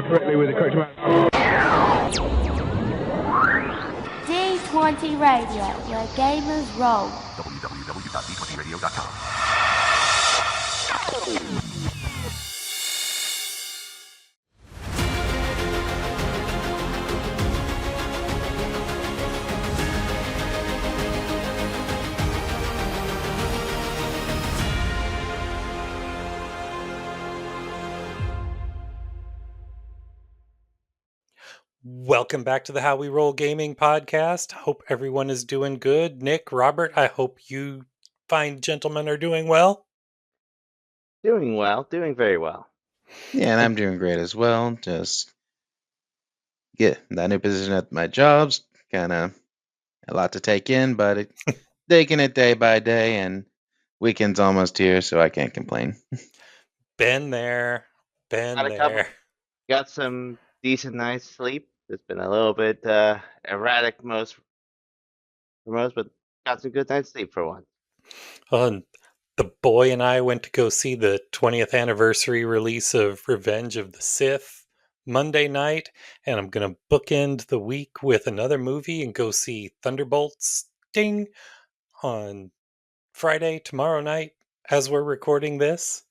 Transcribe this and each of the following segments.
correctly with the correct amount. D20 Radio, where gamers roll. www.d20radio.com. Welcome back to the How We Roll Gaming podcast. Hope everyone is doing good. Nick, Robert, I hope you fine gentlemen are doing well. Doing well, doing very well. Yeah, and I'm doing great as well. Just get that new position at my job's kind of a lot to take in, but taking it day by day, and weekend's almost here, so I can't complain. Been there. Got some decent night's sleep. It's been a little bit erratic for most, but got some good night's sleep for once. The boy and I went to go see the 20th anniversary release of Revenge of the Sith Monday night, and I'm going to bookend the week with another movie and go see Thunderbolts Ding on Friday, tomorrow night, as we're recording this.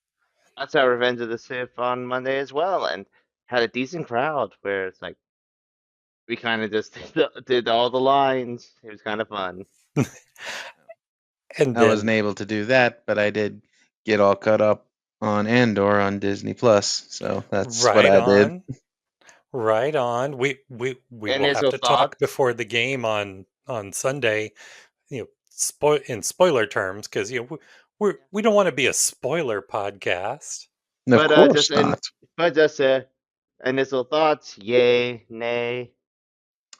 That's our Revenge of the Sith on Monday as well, and had a decent crowd where it's like we kind of just did all the lines. It was kind of fun. And I wasn't able to do that, but I did get all caught up on Andor on Disney Plus, so that's what I did. Right on. We will have to talk before the game on Sunday, in spoiler terms, because we don't want to be a spoiler podcast. Of course not. But just initial thoughts: yay, nay.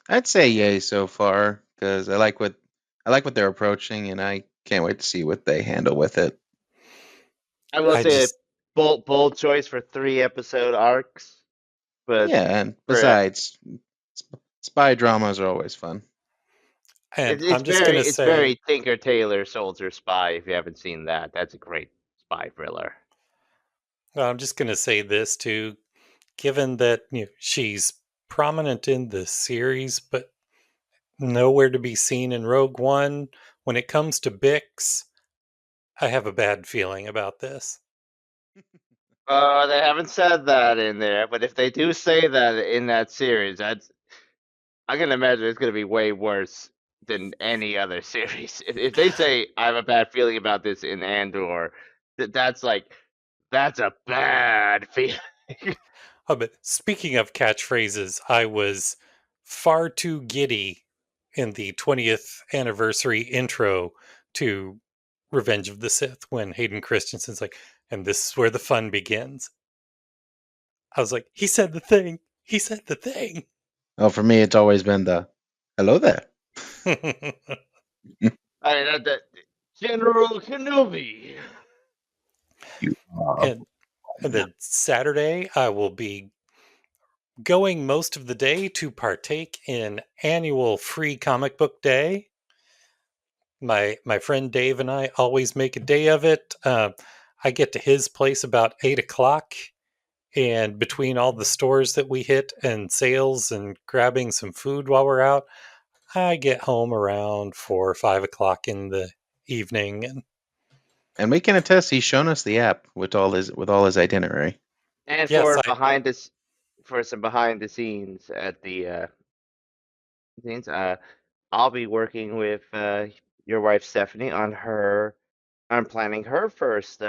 I'd say yay so far because I like what they're approaching, and I can't wait to see what they handle with it. I will say a bold choice for 3-episode arcs. But yeah, and besides, spy dramas are always fun. And I'm just going to say, it's very Tinker Tailor Soldier Spy. If you haven't seen that, that's a great spy thriller. I'm just going to say this too, given that she's prominent in the series, but nowhere to be seen in Rogue One. When it comes to Bix, I have a bad feeling about this. They haven't said that in there, but if they do say that in that series, I can imagine it's going to be way worse than any other series. If they say I have a bad feeling about this in Andor, that's a bad feeling. But speaking of catchphrases, I was far too giddy in the 20th anniversary intro to Revenge of the Sith when Hayden Christensen's like, and this is where the fun begins. I was like, he said the thing. He said the thing. Well, for me, it's always been the hello there. General Kenobi. And then Saturday, I will be going most of the day to partake in annual free comic book day. My friend Dave and I always make a day of it. I get to his place about 8 o'clock, and between all the stores that we hit and sales and grabbing some food while we're out, I get home around 4 or 5 o'clock in the evening. And we can attest, he's shown us the app with all his itinerary. And yes, for some behind the scenes at the scenes, I'll be working with your wife Stephanie on planning her first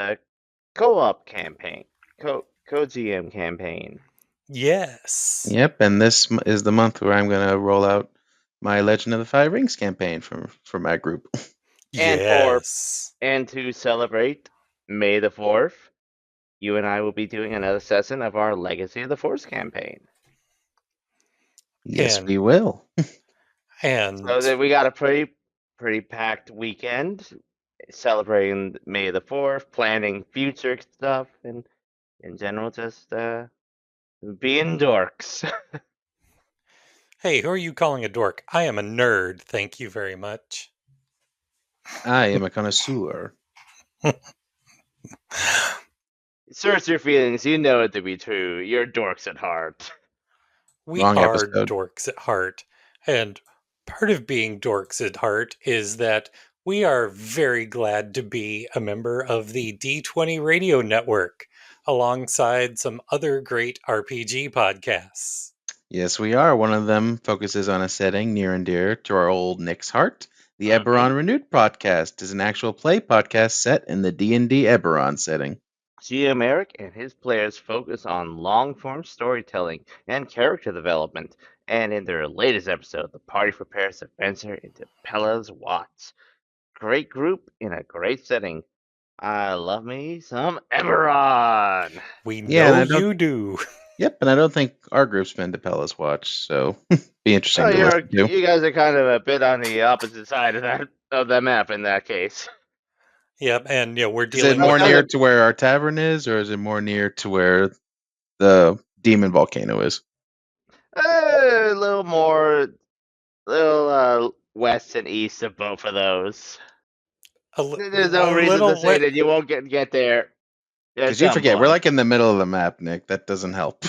co-op campaign, co-GM campaign. Yes. Yep, and this is the month where I'm going to roll out my Legend of the Five Rings campaign for my group. And to celebrate May the 4th, you and I will be doing another session of our Legacy of the Force campaign. Yes, we will. And so we got a pretty packed weekend celebrating May the 4th, planning future stuff, and in general just being dorks. Hey, who are you calling a dork? I am a nerd, thank you very much. I am a connoisseur. Search your feelings. You know it to be true. You're dorks at heart. We Wrong are episode. dorks at heart. And part of being dorks at heart is that we are very glad to be a member of the D20 Radio Network alongside some other great RPG podcasts. Yes, we are. One of them focuses on a setting near and dear to our old Nick's heart. The Eberron Renewed podcast is an actual play podcast set in the D&D Eberron setting. GM Eric and his players focus on long-form storytelling and character development, and in their latest episode, the party prepares to venture into Pella's Watts. Great group in a great setting. I love me some Eberron. We Yeah, and know I don't. you do. Yep, and I don't think our group's been to Pella's Watch, so be interesting Oh, to listen to. you guys are kind of a bit on the opposite side of the map in that case. Yep, and we're Is it dealing more with near to where our tavern is, or is it more near to where the demon volcano is? A little more, west and east of both of those. There's no reason to say that you won't get there. Because you forget, we're like in the middle of the map, Nick. That doesn't help.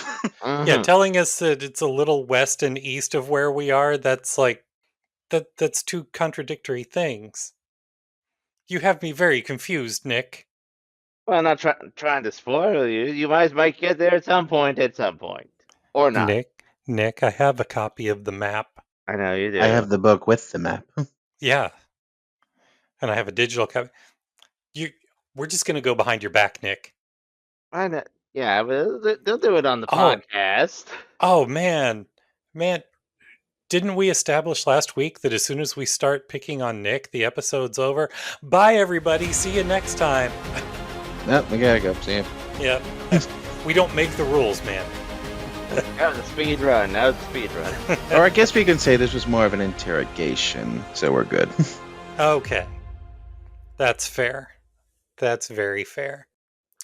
Yeah, telling us that it's a little west and east of where we are, that's like that's two contradictory things. You have me very confused, Nick. Well, I'm not trying to spoil you. You might get there at some point. Or not. Nick, I have a copy of the map. I know you do. I have the book with the map. Yeah. And I have a digital copy. We're just going to go behind your back, Nick. I know. Yeah, but they'll do it on the podcast. Oh, man. Didn't we establish last week that as soon as we start picking on Nick, the episode's over? Bye, everybody. See you next time. Nope, we gotta go. See you. Yeah. We don't make the rules, man. That was a speed run. Or I guess we can say this was more of an interrogation, so we're good. Okay. That's fair. That's very fair.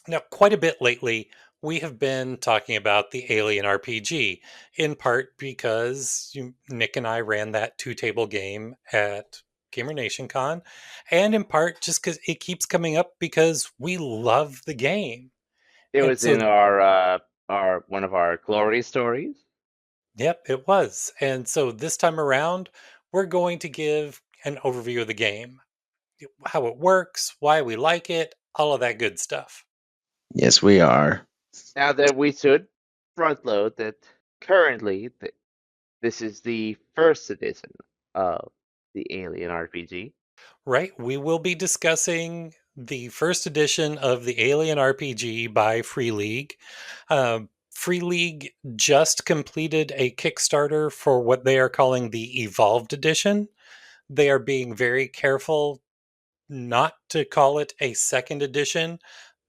Now, quite a bit lately, we have been talking about the Alien RPG, in part because Nick and I ran that two-table game at Gamer Nation Con, and in part just because it keeps coming up because we love the game. It was in our one of our glory stories. Yep, it was. And so this time around, we're going to give an overview of the game, how it works, why we like it, all of that good stuff. Yes, we are. Now that we should front load that currently this is the first edition of the Alien RPG. Right, we will be discussing the first edition of the Alien RPG by Free League. Free League just completed a Kickstarter for what they are calling the Evolved Edition. They are being very careful not to call it a second edition,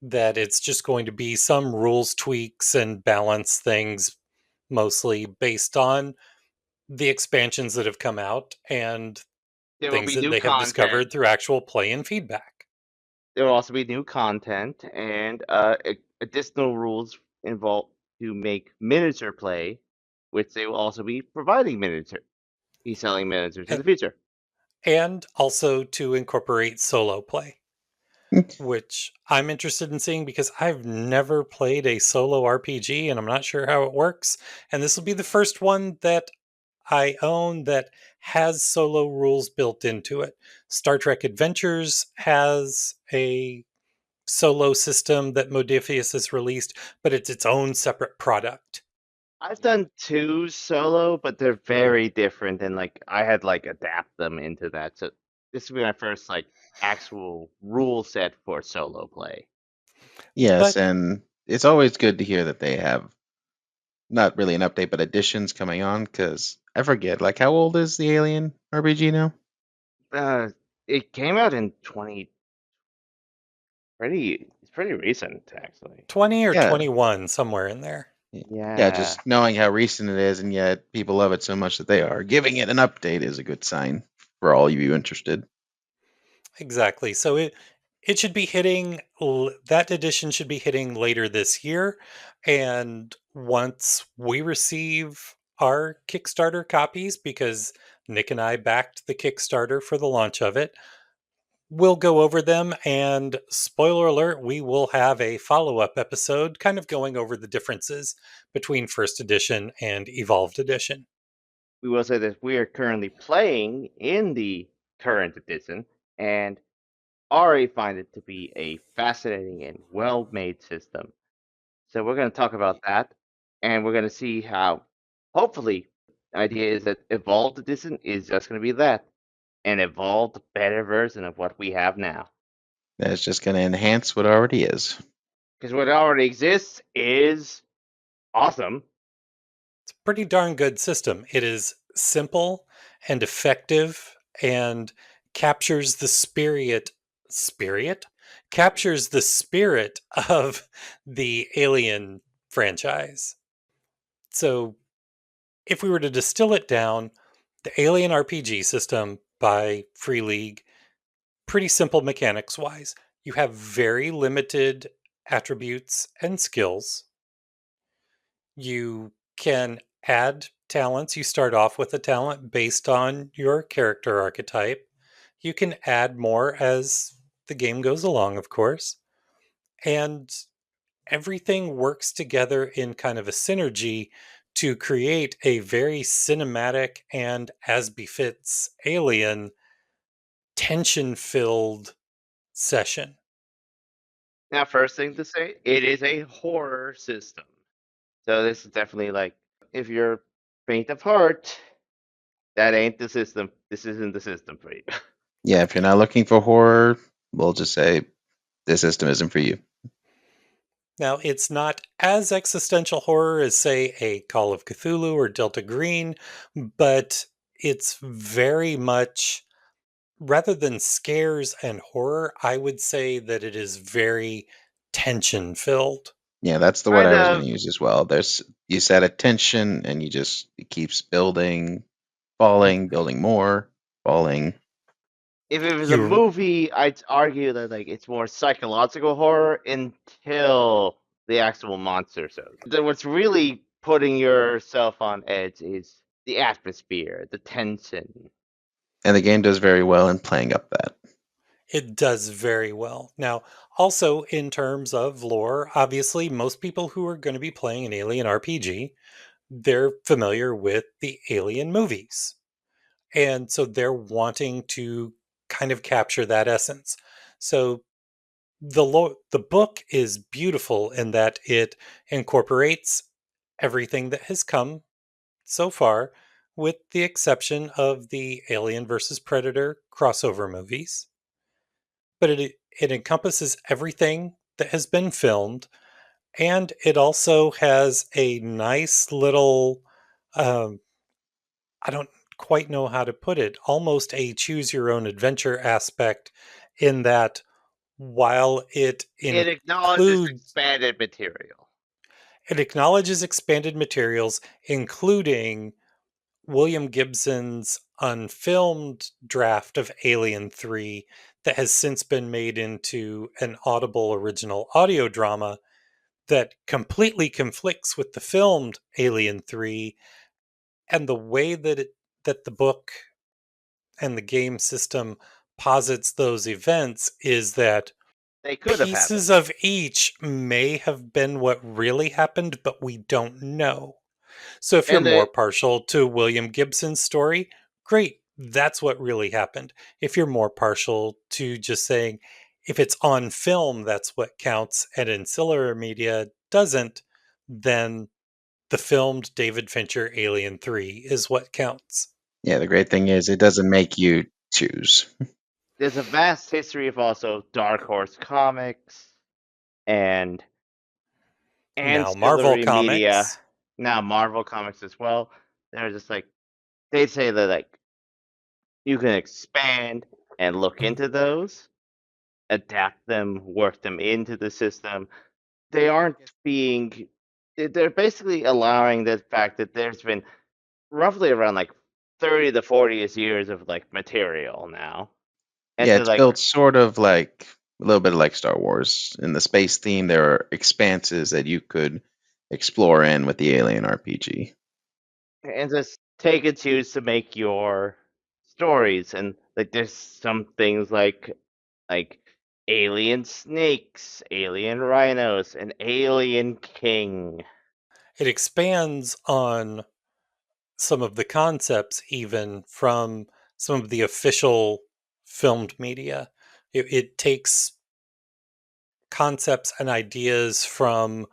that it's just going to be some rules tweaks and balance things mostly based on the expansions that have come out and things that they have discovered through actual play and feedback. There will also be new content and additional rules involved to make miniature play, which they will also be providing selling miniatures in the future. And also to incorporate solo play, which I'm interested in seeing because I've never played a solo RPG and I'm not sure how it works. And this will be the first one that I own that has solo rules built into it. Star Trek Adventures has a solo system that Modifius has released, but it's its own separate product. I've done 2 solo, but they're very different, and I had adapt them into that. So this will be my first actual rule set for solo play. Yes, and it's always good to hear that they have not really an update, but additions coming on. Because I forget, how old is the Alien RPG now? It came out in 20. It's pretty recent, actually. 20 or 21, somewhere in there. Yeah, just knowing how recent it is, and yet people love it so much that they are giving it an update is a good sign for all of you interested. Exactly. So it should be hitting, that edition should be hitting later this year. And once we receive our Kickstarter copies, because Nick and I backed the Kickstarter for the launch of it, we'll go over them, and spoiler alert, we will have a follow-up episode kind of going over the differences between first edition and evolved edition. We will say that we are currently playing in the current edition and already find it to be a fascinating and well-made system. So we're going to talk about that, and we're going to see how, hopefully, the idea is that Evolved Edition is just going to be that, an evolved, better version of what we have now. That's just going to enhance what already is. Because what already exists is awesome. It's a pretty darn good system. It is simple and effective and captures the captures the spirit of the Alien franchise. So if we were to distill it down, the Alien RPG system by Free League, pretty simple mechanics wise. You have very limited attributes and skills. You can add talents. You start off with a talent based on your character archetype. You can add more as the game goes along, of course. And everything works together in kind of a synergy to create a very cinematic and, as befits Alien, tension filled session. Now, first thing to say, it is a horror system. So this is definitely like, if you're faint of heart, that ain't the system. This isn't the system for you. Yeah, if you're not looking for horror, we'll just say this system isn't for you. Now, it's not as existential horror as, say, a Call of Cthulhu or Delta Green, but it's very much, rather than scares and horror, I would say that it is very tension filled. Yeah, that's the word Kind I was going of, to use as well. You set a tension and it keeps building, falling, building more, falling. if it was a You movie, I'd argue that like it's more psychological horror until the actual monster shows. Then what's really putting yourself on edge is the atmosphere, the tension. And the game does very well in playing up that. It does very well. Now, also in terms of lore, obviously, most people who are going to be playing an Alien RPG, they're familiar with the Alien movies. And so they're wanting to kind of capture that essence. So the book is beautiful in that it incorporates everything that has come so far, with the exception of the Alien versus Predator crossover movies. But it encompasses everything that has been filmed, and it also has a nice little I don't quite know how to put it, almost a choose your own adventure aspect, in that while It acknowledges includes expanded material. it acknowledges expanded materials, including William Gibson's unfilmed draft of Alien 3 that has since been made into an Audible original audio drama that completely conflicts with the filmed Alien 3, and the way that the book and the game system posits those events is that They could have pieces happened. of each may have been what really happened, but we don't know. So if you're And more they partial to William Gibson's story, great, that's what really happened. If you're more partial to just saying, if it's on film, that's what counts, and ancillary media doesn't, then the filmed David Fincher Alien 3 is what counts. Yeah, the great thing is it doesn't make you choose. there's a vast history of also Dark Horse comics and Now, Marvel ancillary media. Comics, Now Marvel comics as well. They're just like, they say that like you can expand and look into those, adapt them, work them into the system. They aren't being. They're basically allowing the fact that there's been roughly around like 30 to 40 years of like material now, and Yeah, to it's like, built sort of like a little bit like Star Wars. In the space theme, there are expanses that you could explore in with the Alien RPG. and just take and choose to make your stories. And like there's some things like like alien snakes, alien rhinos, an alien king. It expands on some of the concepts, even from some of the official filmed media. It takes concepts and ideas from,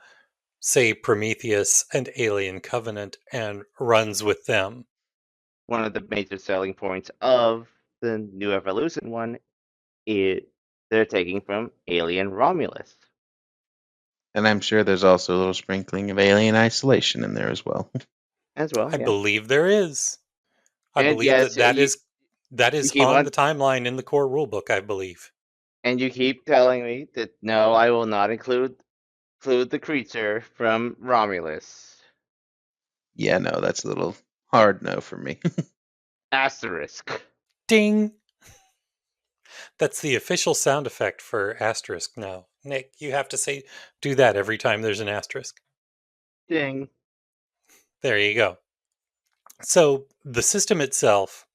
say, Prometheus and Alien Covenant and runs with them. One of the major selling points of the New Evolution one is they're taking from Alien Romulus. And I'm sure there's also a little sprinkling of Alien Isolation in there as well. As well, I yeah. believe there is. I And believe yes, that you is keep on on the timeline in the core rulebook, I believe. and you keep telling me that no, I will not include the creature from Romulus. Yeah, no, that's a little hard no for me. Asterisk. Ding! That's the official sound effect for asterisk now. Nick, you have to do that every time there's an asterisk. Ding. There you go. So the system itself,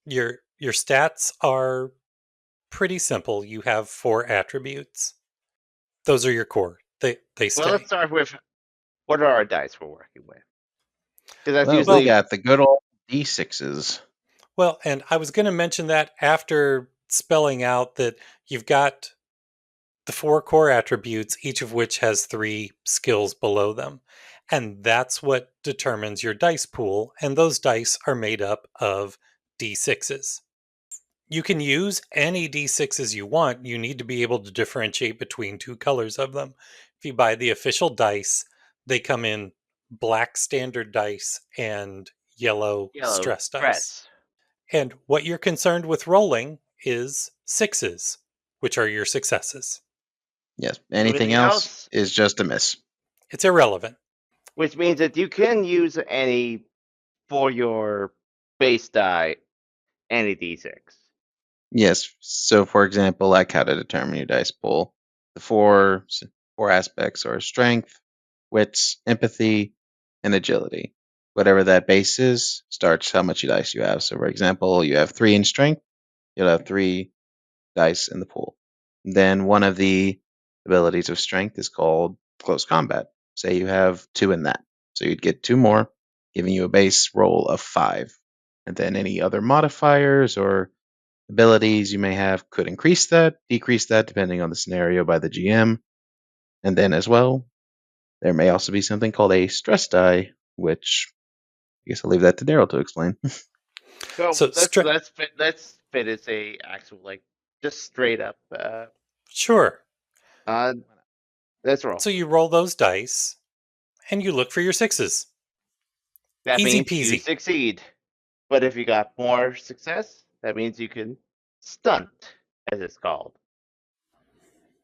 your stats are pretty simple. You have 4 attributes. Those are your core. They Well, let's stay. start with what are our dice we're working with? Because that's Well, we usually got the good old D6s. Well, and I was going to mention that after spelling out that you've got the 4 core attributes, each of which has 3 skills below them. And that's what determines your dice pool. And those dice are made up of d6s. You can use any d6s you want. You need to be able to differentiate between 2 colors of them. If you buy the official dice, they come in black standard dice and yellow yellow stress dice. stress. And what you're concerned with rolling is 6s, which are your successes. Yes, anything Everything else else, is just a miss. It's irrelevant. which means that you can use any for your base die, any d6. Yes, so for example, like how to determine your dice pool. The four aspects are strength, wits, empathy, and agility. Whatever that base is starts how much dice you have. So, for example, you have 3 in strength, you'll have 3 dice in the pool. Then one of the abilities of strength is called close combat. Say you have 2 in that. So you'd get 2 more, giving you a base roll of 5. And then any other modifiers or abilities you may have could increase that, decrease that, depending on the scenario by the GM. And then as well, there may also be something called a stress die, which I guess I'll leave that to Daryl to explain. So So, let's fit as a actual like just straight up. sure. Uh, let's roll. So you roll those dice and you look for your 6s. That Easy means you peasy. succeed. But if you got more success, that means you can stunt, as it's called.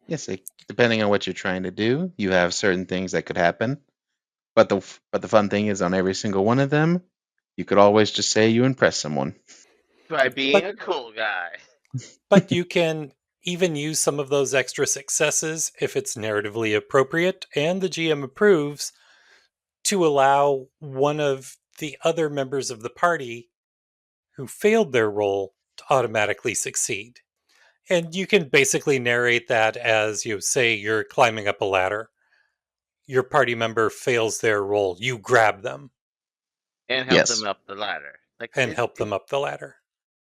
Yes, depending on what you're trying to do, you have certain things that could happen. But the fun thing is, on every single one of them, you could always just say you impress someone. By being But a cool guy. but you can even use some of those extra successes if it's narratively appropriate and the GM approves to allow one of the other members of the party who failed their roll to automatically succeed. And you can basically narrate that as you say you're climbing up a ladder. Your party member fails their roll, you grab them And help them Yes, up the ladder. Like and help them up the ladder.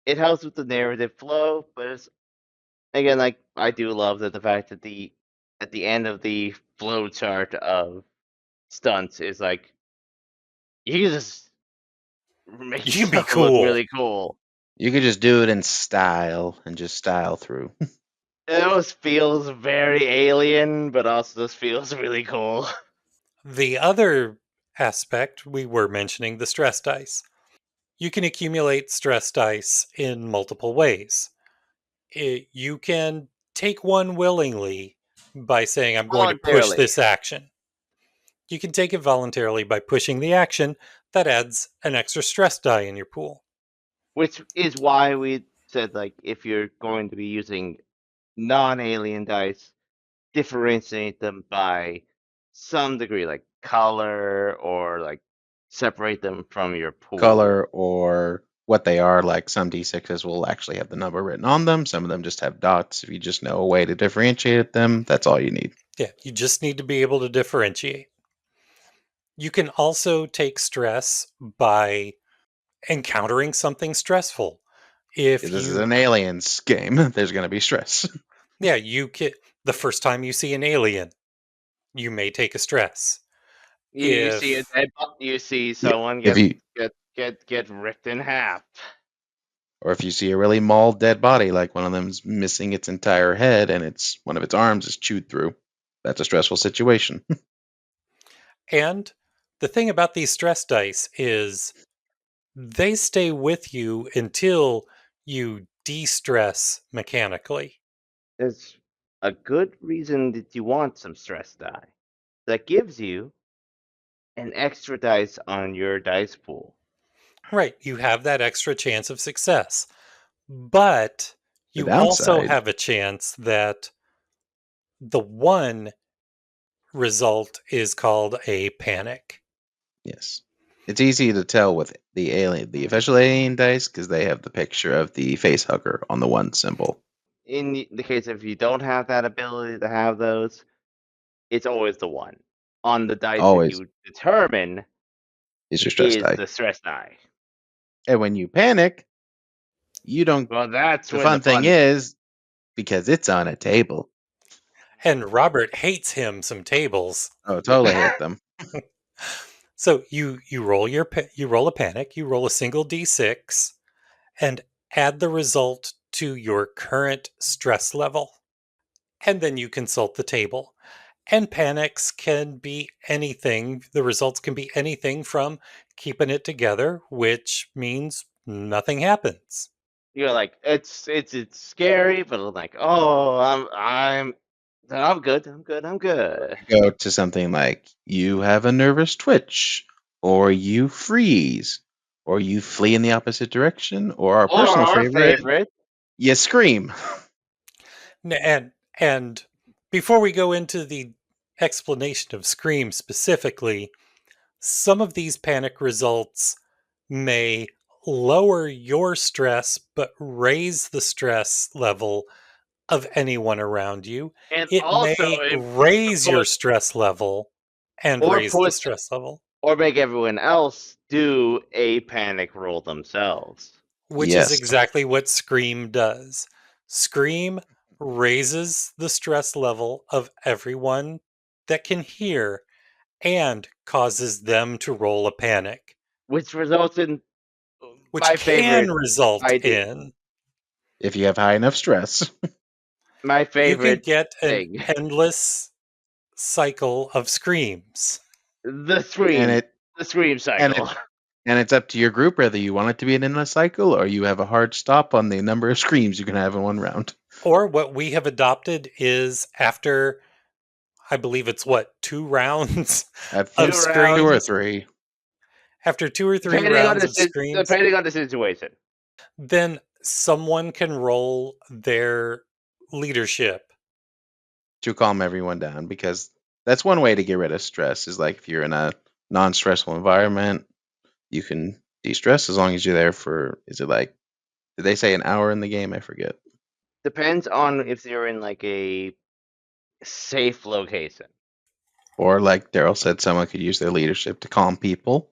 it helps with the narrative flow, but it's, again, like I do love that the fact that at the end of the flow chart of stunts is like you can just make You can be yourself look cool. really cool. you could just do it in style and just style through. It almost feels very alien, but also just feels really cool. The other aspect we were mentioning, the stress dice. You can accumulate stress dice in multiple ways. You can take one willingly by saying, I'm going to push Voluntarily. this action. You can take it voluntarily by pushing the action. That adds an extra stress die in your pool. Which is why we said like if you're going to be using non-alien dice, differentiate them by some degree, like color or like separate them from your pool. Color or what they are. Like some D6s will actually have the number written on them. Some of them just have dots. If you just know a way to differentiate them, that's all you need. Yeah, you just need to be able to differentiate. You can also take stress by encountering something stressful. If This is you, an aliens game. There's going to be stress. yeah, you can, the first time you see an alien, you may take a stress. You see a If, dead you see Yeah. someone If you get ripped in half. or if you see a really mauled dead body, like one of them's missing its entire head and it's one of its arms is chewed through, that's a stressful situation. and the thing about these stress dice is they stay with you until you de-stress mechanically. There's a good reason that you want some stress die. That gives you an extra dice on your dice pool. Right, you have that extra chance of success. But The you also downside, have a chance that the one result is called a panic. yes, it's easy to tell with the official alien dice because they have the picture of the face hugger on the one symbol. In the case if you don't have that ability to have those, it's always the one. On the dice that Always you determine is your stress is die, the stress die. and when you panic, you don't. Well, that's The when the fun thing fun. is because it's on a table. And Robert hates him some tables. Oh, totally hate them. So you roll you roll a panic, you roll a single d6 and add the result to your current stress level. And then you consult the table. And panics can be anything. The results can be anything from keeping it together, which means nothing happens. You're like it's scary, but I'm like, oh, I'm good. I'm good. Go to something like you have a nervous twitch, or you freeze, or you flee in the opposite direction, or our Or personal our favorite, favorite, you scream. And before we go into the explanation of Scream specifically, some of these panic results may lower your stress but raise the stress level of anyone around you. and It also may it raise your put stress level and or raise the put stress level, or make everyone else do a panic roll themselves. which is Yes, exactly what Scream does. Scream raises the stress level of everyone that can hear and causes them to roll a panic, Which results in which my can favorite result idea. in if you have high enough stress. My you can favorite get an thing. endless cycle of screams. The and scream. it The scream and cycle. it and it's up to your group whether you want it to be an endless cycle or you have a hard stop on the number of screams you can have in one round. Or what we have adopted is after, I believe it's what, 2 rounds I of think Two two or rounds. screams? three. After 2 or 3 Depending on rounds of screams, depending on the situation. then someone can roll their leadership. To calm everyone down because that's one way to get rid of stress is like if you're in a non-stressful environment, you can de-stress as long as you're there for, is it like, did they say an hour in the game? I forget. Depends on if you're in like a safe location. Or like Daryl said, someone could use their leadership to calm people.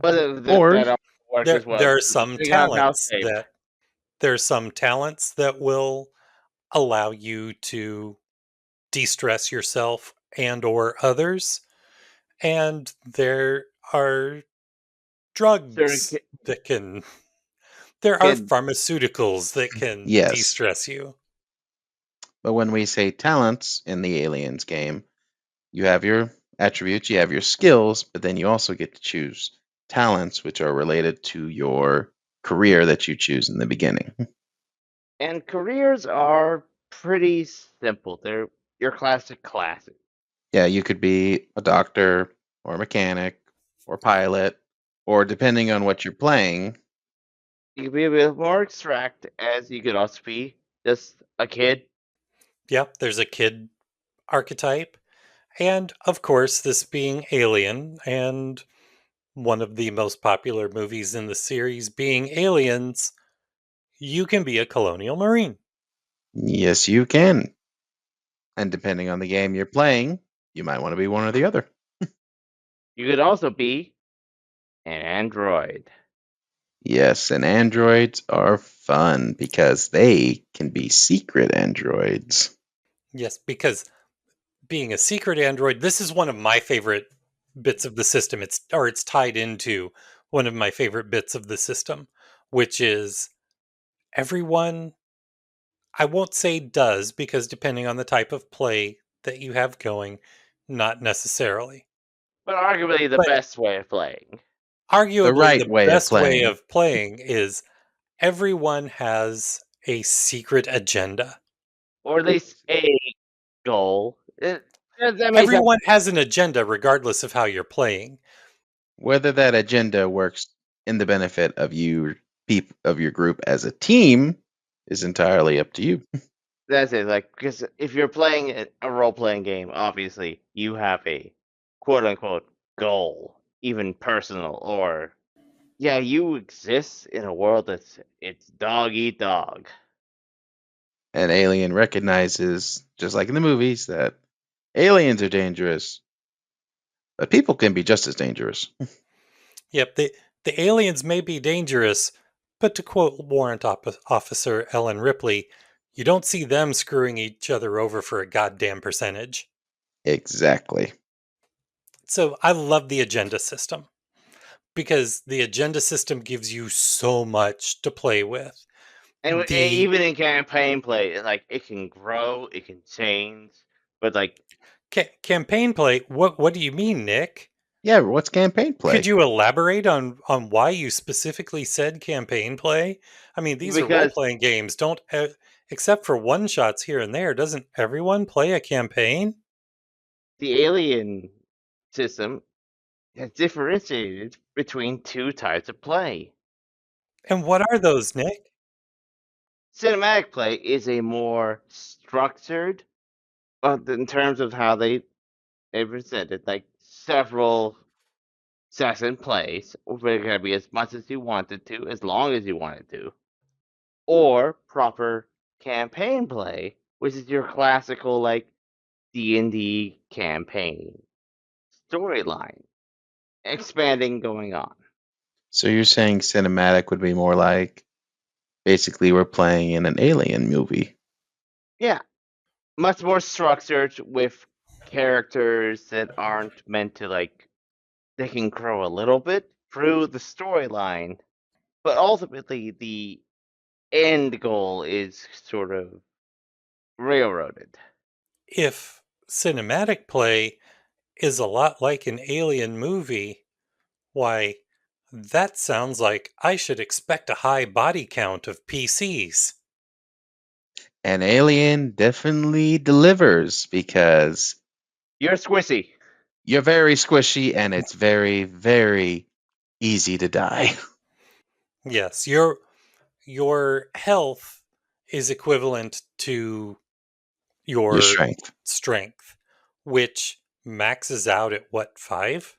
But Or that also works There as well, there are some depending on how talents safe. that will allow you to de-stress yourself and or others, and there are Certain drugs that can there are can pharmaceuticals that can yes. de-stress you. But when we say talents in the Aliens game, you have your attributes, you have your skills, but then you also get to choose talents which are related to your career that you choose in the beginning. and careers are pretty simple. They're your classic classic. Yeah, you could be a doctor or a mechanic or pilot, or depending on what you're playing, You can be a bit more abstract as you could also be just a kid. Yep, there's a kid archetype, and of course this being alien and one of the most popular movies in the series being Aliens, you can be a colonial marine. Yes, you can. And depending on the game you're playing, you might want to be one or the other. You could also be an android. Yes, and androids are fun because they can be secret androids. Yes, because being a secret android, this is one of my favorite bits of the system. It's tied into one of my favorite bits of the system, which is everyone, I won't say does, because depending on the type of play that you have going, not necessarily. But arguably the But best way of playing. The arguably right the way of best way playing. of playing is everyone has a secret agenda. Or at least a goal. That may sound Everyone has an agenda regardless of how you're playing. Whether that agenda works in the benefit of you of your group as a team is entirely up to you. that's it. Like, because if you're playing a role playing game, obviously you have a quote unquote goal, even personal, or yeah, you exist in a world it's dog eat dog. An alien recognizes, just like in the movies, that aliens are dangerous, but people can be just as dangerous. Yep, the aliens may be dangerous, but to quote Warrant Officer Ellen Ripley, you don't see them screwing each other over for a goddamn percentage. Exactly. So I love the agenda system because the agenda system gives you so much to play with. And The even in campaign play, like it can grow, it can change, but like campaign play, what do you mean, Nick? Yeah, but what's campaign Could play? you elaborate on why you specifically said campaign play? I mean, these are because role-playing games. Don't except for one-shots here and there, doesn't everyone play a campaign? the alien system has differentiated between two types of play. And what are those, Nick? Cinematic play is a more structured, in terms of how they presented, like several session plays, where it can be as much as you wanted to, as long as you wanted to, or proper campaign play, which is your classical like D&D campaign storyline, expanding going on. So you're saying cinematic would be more like basically we're playing in an alien movie. Yeah, much more structured with characters that aren't meant to like they can grow a little bit through the storyline, but ultimately the end goal is sort of railroaded. If cinematic play is a lot like an alien movie, why, that sounds like I should expect a high body count of PCs. An alien definitely delivers because You're squishy. you're very squishy and it's very, very easy to die. Yes, your health is equivalent to Your your strength. strength, which maxes out at what, 5?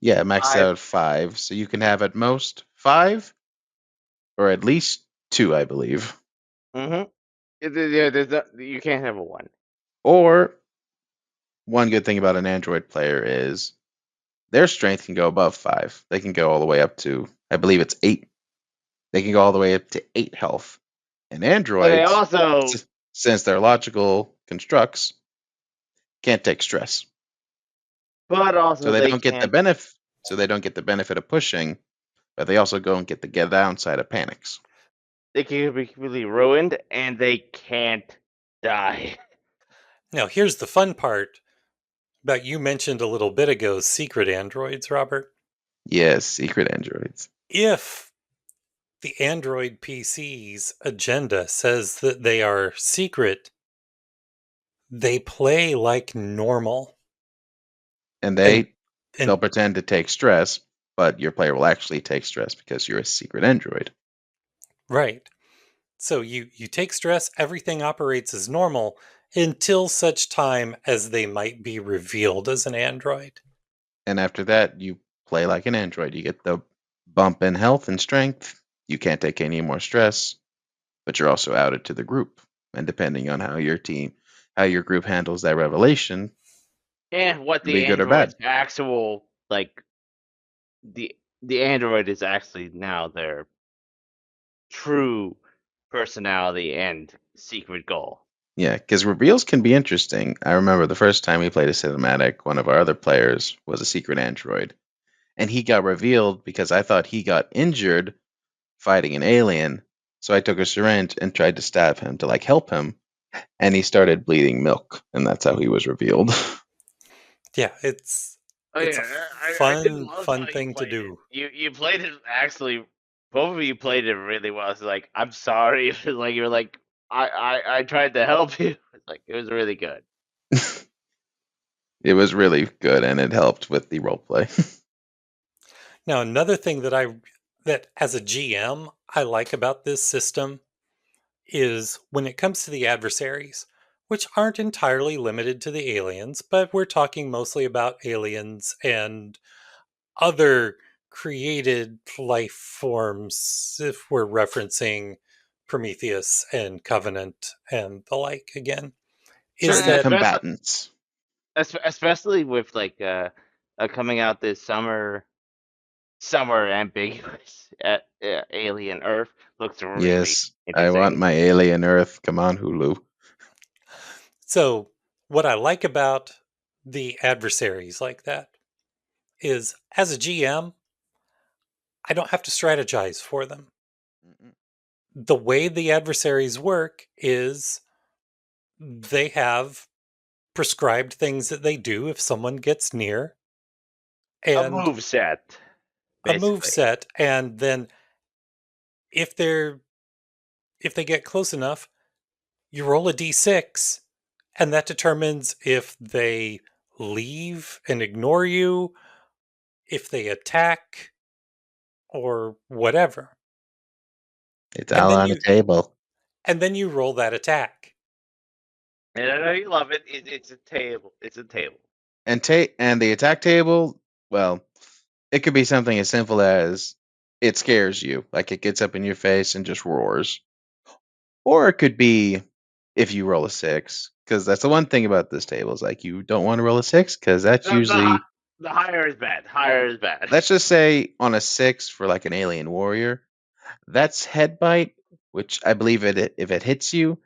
Yeah, max out at 5. So you can have at most 5 or at least 2, I believe. Mm-hmm. You can't have a one. Or one good thing about an Android player is their strength can go above 5. They can go all the way up to, I believe it's 8. They can go all the way up to 8 health. And But they androids, also, since they're logical constructs, can't take stress. So they they don't get the can't. benefit. So they don't get the benefit of pushing, but they also don't get the downside of panics. They can be completely ruined, and they can't die. Now, here's the fun part about you mentioned a little bit ago secret androids, Robert. Yes, secret androids. If the Android PC's agenda says that they are secret, they play like normal. And And, they'll and pretend to take stress, but your player will actually take stress because you're a secret android. right. So you take stress, everything operates as normal until such time as they might be revealed as an android. And after that, you play like an android. You get the bump in health and strength. You can't take any more stress, but you're also outed to the group. And depending on how your group handles that revelation, And what can the be good or bad. android's actual the android is actually now their true personality and secret goal. Yeah, because reveals can be interesting. I remember the first time we played a cinematic, one of our other players was a secret android. And he got revealed because I thought he got injured fighting an alien. So I took a syringe and tried to stab him to help him. And he started bleeding milk. And that's how he was revealed. Yeah, it's Oh a yeah, I just fun loved how fun you thing to played it. do. You played it actually. Both of you played it really well. It's like I'm sorry. It's like you're like I tried to help you. It's like it was really good. It was really good and it helped with the roleplay. Now, another thing that as a GM I like about this system is when it comes to the adversaries, which aren't entirely limited to the aliens, but we're talking mostly about aliens and other created life forms if we're referencing Prometheus and Covenant and the like again, is Certain that combatants. Especially with coming out this summer ambiguous alien Earth looks really Yes, I want interesting. my Alien Earth. Come on, Hulu. so what I like about the adversaries like that is as a GM, I don't have to strategize for them. The way the adversaries work is they have prescribed things that they do if someone gets near A and move set, a move basically. set, and then if they're if they get close enough, you roll a d6 and that determines if they leave and ignore you, if they attack or whatever. It's And all then on the you table. roll that attack. And I know you love it. It's a table. It's a table. And the attack table, well, it could be something as simple as it scares you, like it gets up in your face and just roars. Or it could be if you roll a 6, because that's the one thing about this table is you don't want to roll a 6 because that's The, the, hi- usually, the higher is bad. Higher is bad. let's just say on a 6 for an alien warrior, that's head bite, which I believe if it hits you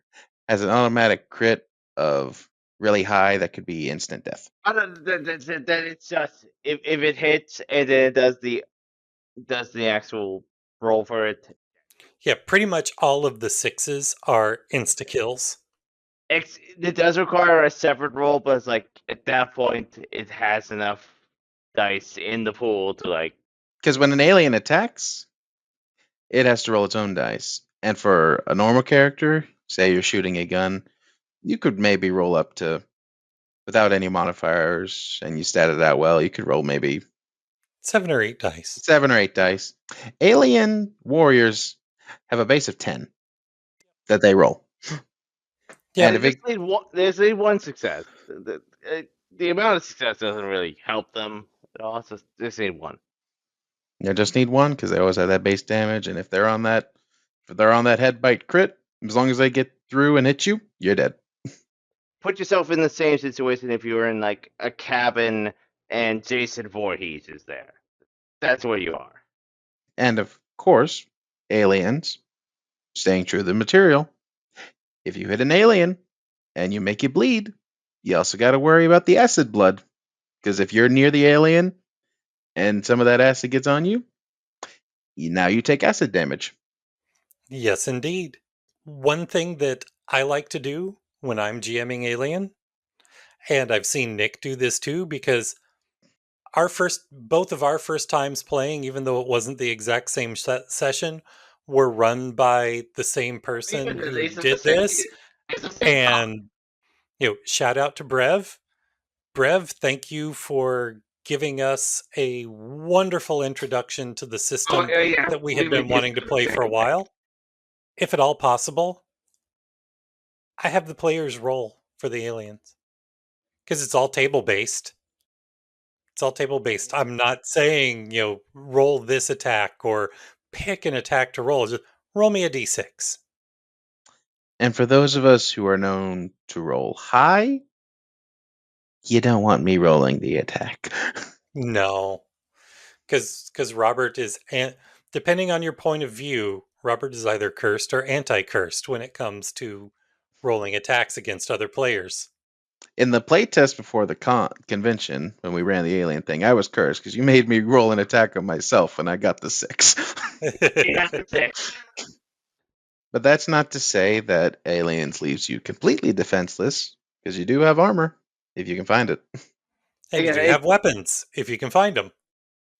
has an automatic crit of really high that could be instant death. Then it's just if it hits and then it does the actual roll for it. Yeah, pretty much all of the sixes are insta kills. It does require a separate roll, but it's like at that point it has enough dice in the pool to Because when an alien attacks, it has to roll its own dice. And for a normal character, say you're shooting a gun, you could maybe roll up to, without any modifiers, and you stat it out well, you could roll maybe 7 or 8 dice. 7 or 8 dice. Alien warriors have a base of 10 that they roll. Yeah, And they if it, just need one. They just need one success. The amount of success doesn't really help them at all. They just need one. you just need one because they always have that base damage, and if they're on that head bite crit, as long as they get through and hit you, you're dead. Put yourself in the same situation if you were in a cabin and Jason Voorhees is there. That's where you are. And of course, aliens, staying true to the material, if you hit an alien and you make it bleed, you also got to worry about the acid blood. Because if you're near the alien and some of that acid gets on you, now you take acid damage. yes, indeed. One thing that I like to do when I'm GMing Alien, and I've seen Nick do this too, because both of our first times playing, even though it wasn't the exact same session, were run by the same person who did this. It's the same talk. And shout out to Brev. Brev, thank you for giving us a wonderful introduction to the Oh system yeah. that we We had were been just wanting to play for a while. If at all possible, I have the players roll for the aliens because it's all table based. It's all table based. I'm not saying, roll this attack or pick an attack to roll. Just roll me a d6. And for those of us who are known to roll high, you don't want me rolling the attack. No. Because Robert is, depending on your point of view, Robert is either cursed or anti-cursed when it comes to rolling attacks against other players. In the playtest before the convention, when we ran the alien thing, I was cursed because you made me roll an attack on myself and I got the 6. But that's not to say that aliens leaves you completely defenseless, because you do have armor, if you can find it. And you do have weapons, if you can find them.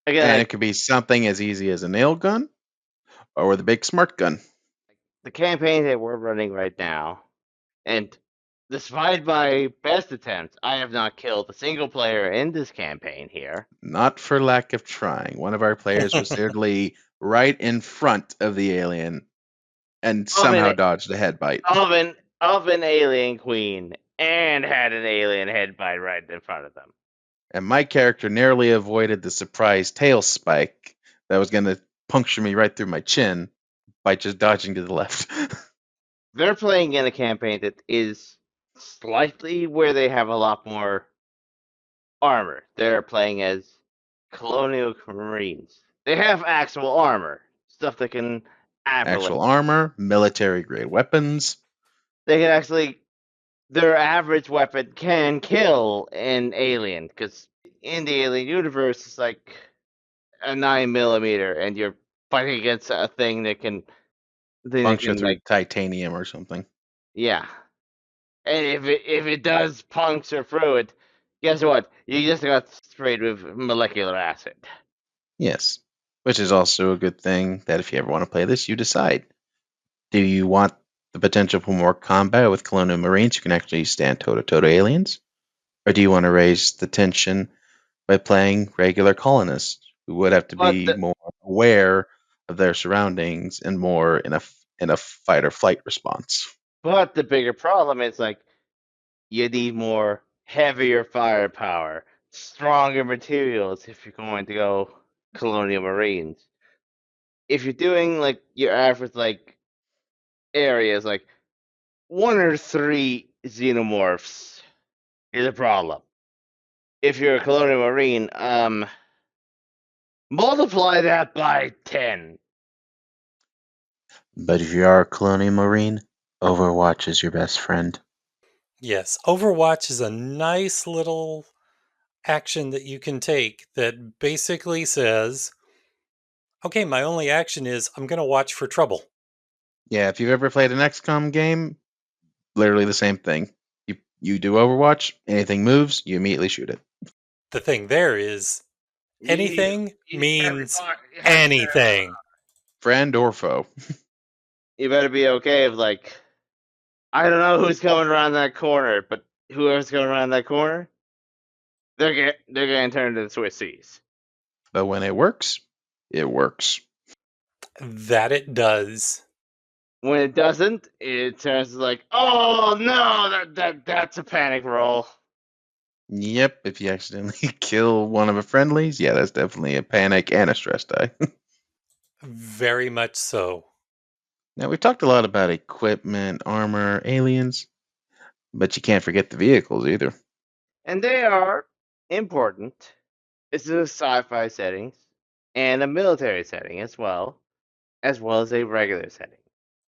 And it could be something as easy as a nail gun or the big smart gun. The campaign that we're running right now, and despite my best attempts, I have not killed a single player in this campaign here. Not for lack of trying. One of our players was literally right in front of the alien and somehow dodged a head bite. Of an alien queen, and had an alien head bite right in front of them. And my character narrowly avoided the surprise tail spike that was going to puncture me right through my chin by just dodging to the left. They're playing in a campaign that is slightly where they have a lot more armor. They're playing as colonial marines. They have actual armor, stuff that can actual armor, military grade weapons. They can actually, their average weapon can kill an alien, because in the alien universe, it's like a 9mm, and you're fighting against a thing that can puncture through titanium or something. Yeah. And if it does puncture through it, guess what? You just got sprayed with molecular acid. Yes. Which is also a good thing that if you ever want to play this, you decide. Do you want the potential for more combat with colonial marines who can actually stand toe-to-toe to aliens? Or do you want to raise the tension by playing regular colonists who would have to be more aware of their surroundings and more in a fight or flight response? But the bigger problem is, you need more heavier firepower, stronger materials if you're going to go colonial marines. If you're doing your average areas, 1 or 3 xenomorphs is a problem. If you're a colonial marine, multiply that by 10. But if you are a colonial marine, Overwatch is your best friend. Yes, Overwatch is a nice little action that you can take that basically says, okay, my only action is I'm going to watch for trouble. Yeah, if you've ever played an XCOM game, literally the same thing. You do Overwatch, anything moves, you immediately shoot it. The thing there is, anything means anything. Friend or foe. You better be okay if, I don't know who's coming around that corner, but whoever's coming around that corner, they're getting turned into Swiss Seas. But when it works, it works. That it does. When it doesn't, it turns oh no, that's a panic roll. Yep, if you accidentally kill one of the friendlies, yeah, that's definitely a panic and a stress die. Very much so. Now, we've talked a lot about equipment, armor, aliens, but you can't forget the vehicles either. And they are important. It's a sci-fi settings and a military setting as well as a regular setting.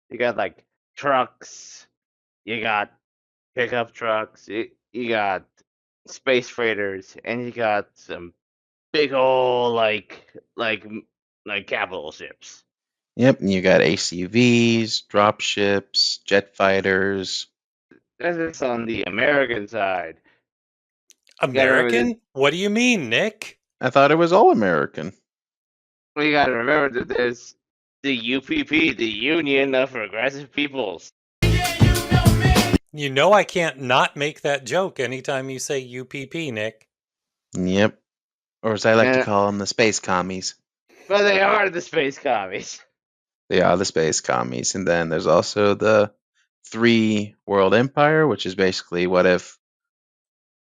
You got trucks, you got pickup trucks, you got space freighters, and you got some big old capital ships. Yep, and you got ACVs, dropships, jet fighters. That's on the American side. American? What do you mean, Nick? I thought it was all American. Well, you gotta remember that there's the UPP, the Union of Progressive Peoples. You know I can't not make that joke anytime you say UPP, Nick. Yep. Or as I like to call them, the space commies. But they are the space commies. They are the space commies. And then there's also the 3 World Empire, which is basically what if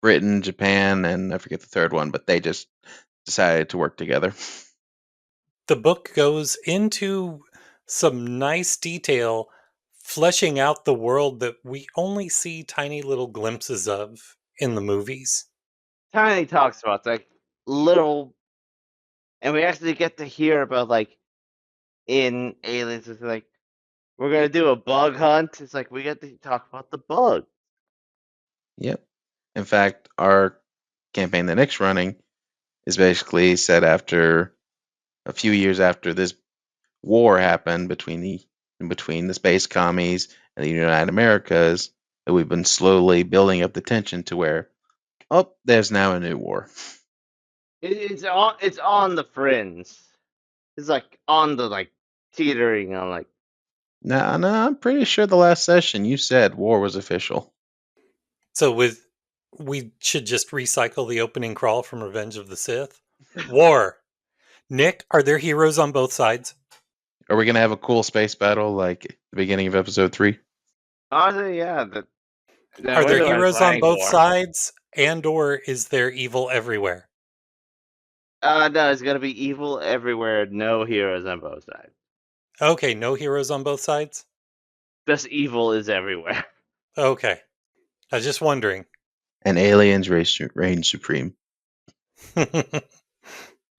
Britain, Japan, and I forget the third one, but they just decided to work together. The book goes into some nice detail, fleshing out the world that we only see tiny little glimpses of in the movies. Tiny talks about like little, and we actually get to hear about like in Aliens. It's like we're gonna do a bug hunt. It's like we get to talk about the bug. Yep. In fact, our campaign, the next running, is basically set after a few years after this war happened between the space commies and the United Americas, that we've been slowly building up the tension to where, oh, there's now a new war. It's on the fringe. It's like on the like teetering on like. No, I'm pretty sure the last session you said war was official. So we should just recycle the opening crawl from Revenge of the Sith. War. Nick, are there heroes on both sides? Are we gonna have a cool space battle like the beginning of episode 3? Honestly, yeah. Are there window has heroes on flying both war. sides, and or is there evil everywhere? No, it's gonna be evil everywhere. No heroes on both sides. Okay, no heroes on both sides? Just evil is everywhere. Okay. I was just wondering. And aliens reign supreme.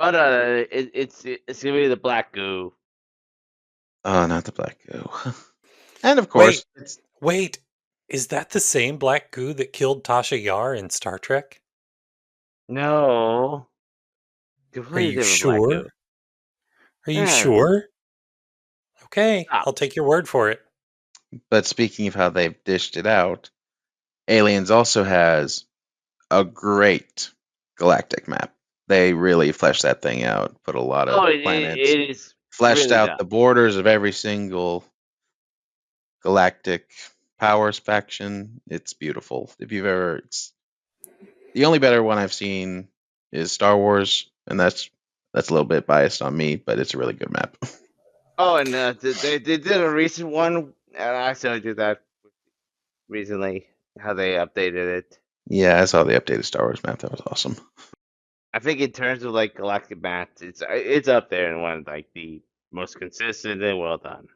Oh no, it's gonna be the black goo. Oh, not the black goo. And of course, Wait, is that the same black goo that killed Tasha Yar in Star Trek? No. Are Completely you different black sure? goo. Are you Yeah. sure? Okay, Stop. I'll take your word for it. but speaking of how they've dished it out, Aliens also has a great galactic map. They really fleshed that thing out, put a lot of Oh, planets, it is fleshed really out dumb. the borders of every single galactic powers faction. It's beautiful. If you've ever, it's the only better one I've seen is Star Wars, and that's a little bit biased on me, but it's a really good map. Oh, and they did a recent one, and I actually did that recently. How they updated it. Yeah, I saw the updated Star Wars map. That was awesome. I think in terms of like galactic maps, it's up there and one of like the most consistent and well done.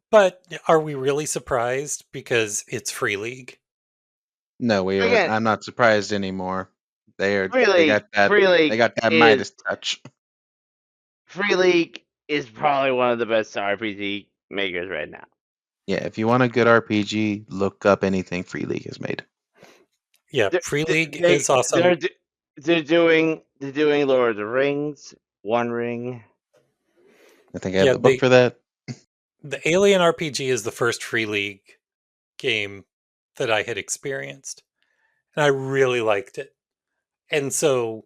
But are we really surprised because it's Free League? No, we are. Again, I'm not surprised anymore. They Free got that. League They got that is Midas touch. Free League is probably one of the best RPG makers right now. Yeah, if you want a good RPG, look up anything Free League has made. Yeah, They're- Free League they- is awesome. They're doing Lord of the Rings, One Ring. I think I have the book for that. The Alien RPG is the first Free League game that I had experienced, and I really liked it. And so,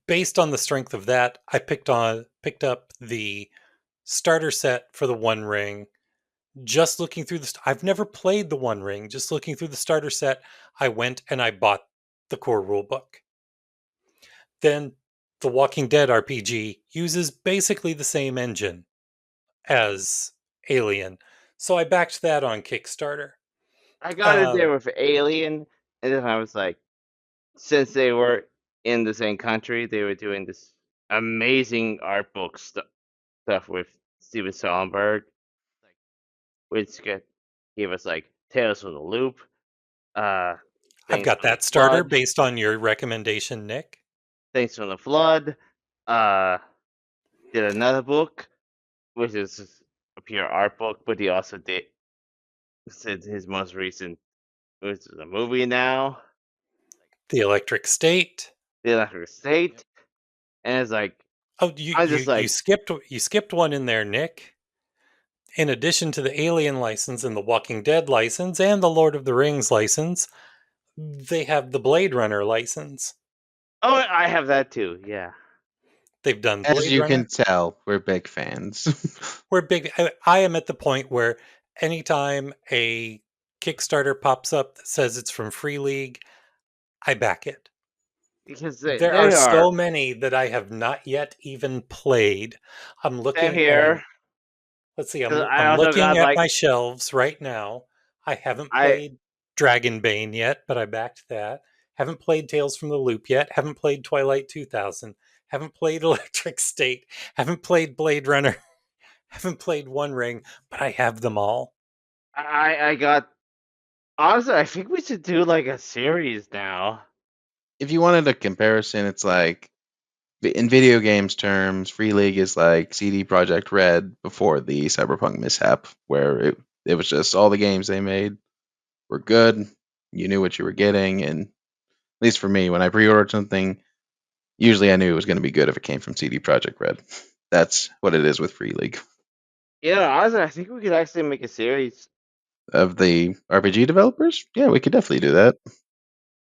based on the strength of that, I picked up the starter set for the One Ring. Just looking through I've never played the One Ring. Just looking through the starter set, I went and I bought the core rulebook. Then the Walking Dead RPG uses basically the same engine as Alien, so I backed that on Kickstarter. I got it there with Alien, and then I was like, since they were in the same country, they were doing this amazing art book stuff with Steven Soderbergh, which gave us like Tales from the Loop. I've Things got from the that starter Flood, based on your recommendation, Nick. Things from the Flood. Did another book, which is a pure art book, but he also did his most recent, which is a movie now, The Electric State. The Electric State, and it's like, Oh, I just like, you skipped one in there, Nick. In addition to the Alien license and the Walking Dead license and the Lord of the Rings license, they have the Blade Runner license. oh, I have that too. Yeah. They've done As Blade you Runner. can tell, we're big fans. We're big. I am at the point where anytime a Kickstarter pops up that says it's from Free League, I back it. Because There are so many that I have not yet even played. I'm looking here. Let's see. I I'm also looking got, at like, my shelves right now. I haven't played Dragonbane yet, but I backed that. Haven't played Tales from the Loop yet. Haven't played Twilight 2000. Haven't played Electric State. Haven't played Blade Runner. Haven't played One Ring, but I have them all. I got honestly. I think we should do like a series now. If you wanted a comparison, it's like in video games terms, Free League is like CD Projekt Red before the Cyberpunk mishap, where it was just all the games they made were good. You knew what you were getting, and at least for me, when I pre-ordered something, usually I knew it was going to be good if it came from CD Projekt Red. That's what it is with Free League. Yeah, honestly, I think we could actually make a series Of the RPG developers, yeah, we could definitely do that.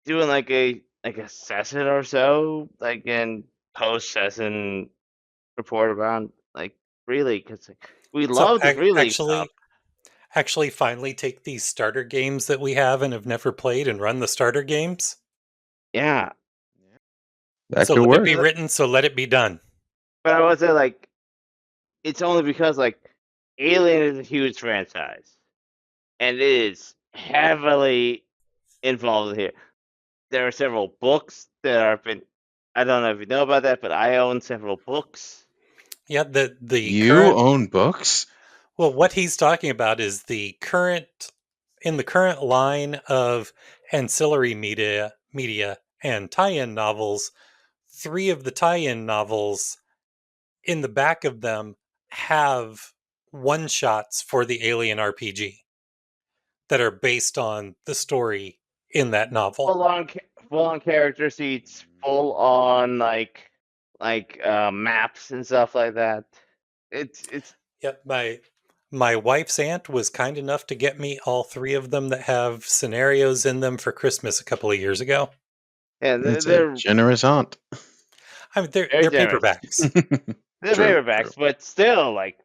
doing like a session or so, like in post session report about like Free League, because we So love the Free League stuff. actually finally take these starter games that we have and have never played and run the starter games. Yeah, That So could let work. it be written, so let it be done. but I would say like it's only because like Alien is a huge franchise, and it is heavily involved here. There are several books that have been. I don't know if you know about that, but I own several books. Yeah, the You current own books? well, what he's talking about is the current line of ancillary media and tie-in novels. 3 of the tie-in novels in the back of them have one-shots for the Alien RPG that are based on the story in that novel. Full on character sheets, full on maps and stuff like that. It's Yep, my wife's aunt was kind enough to get me all 3 of them that have scenarios in them for Christmas a couple of years ago. yeah, It's a they're generous aunt. I mean, very they're generous. paperbacks. They're True, paperbacks, but still like,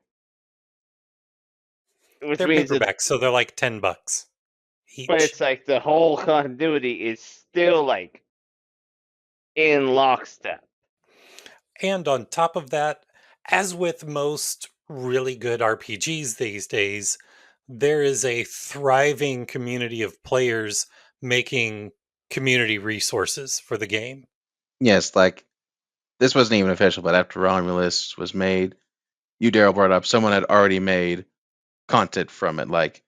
which They're means that, paperbacks, so they're like $10 but each. it's like the whole continuity is still like in lockstep. And on top of that, as with most really good RPGs these days, there is a thriving community of players making community resources for the game. Yes, like this wasn't even official, but after Romulus was made, you Daryl brought up someone had already made content from it, like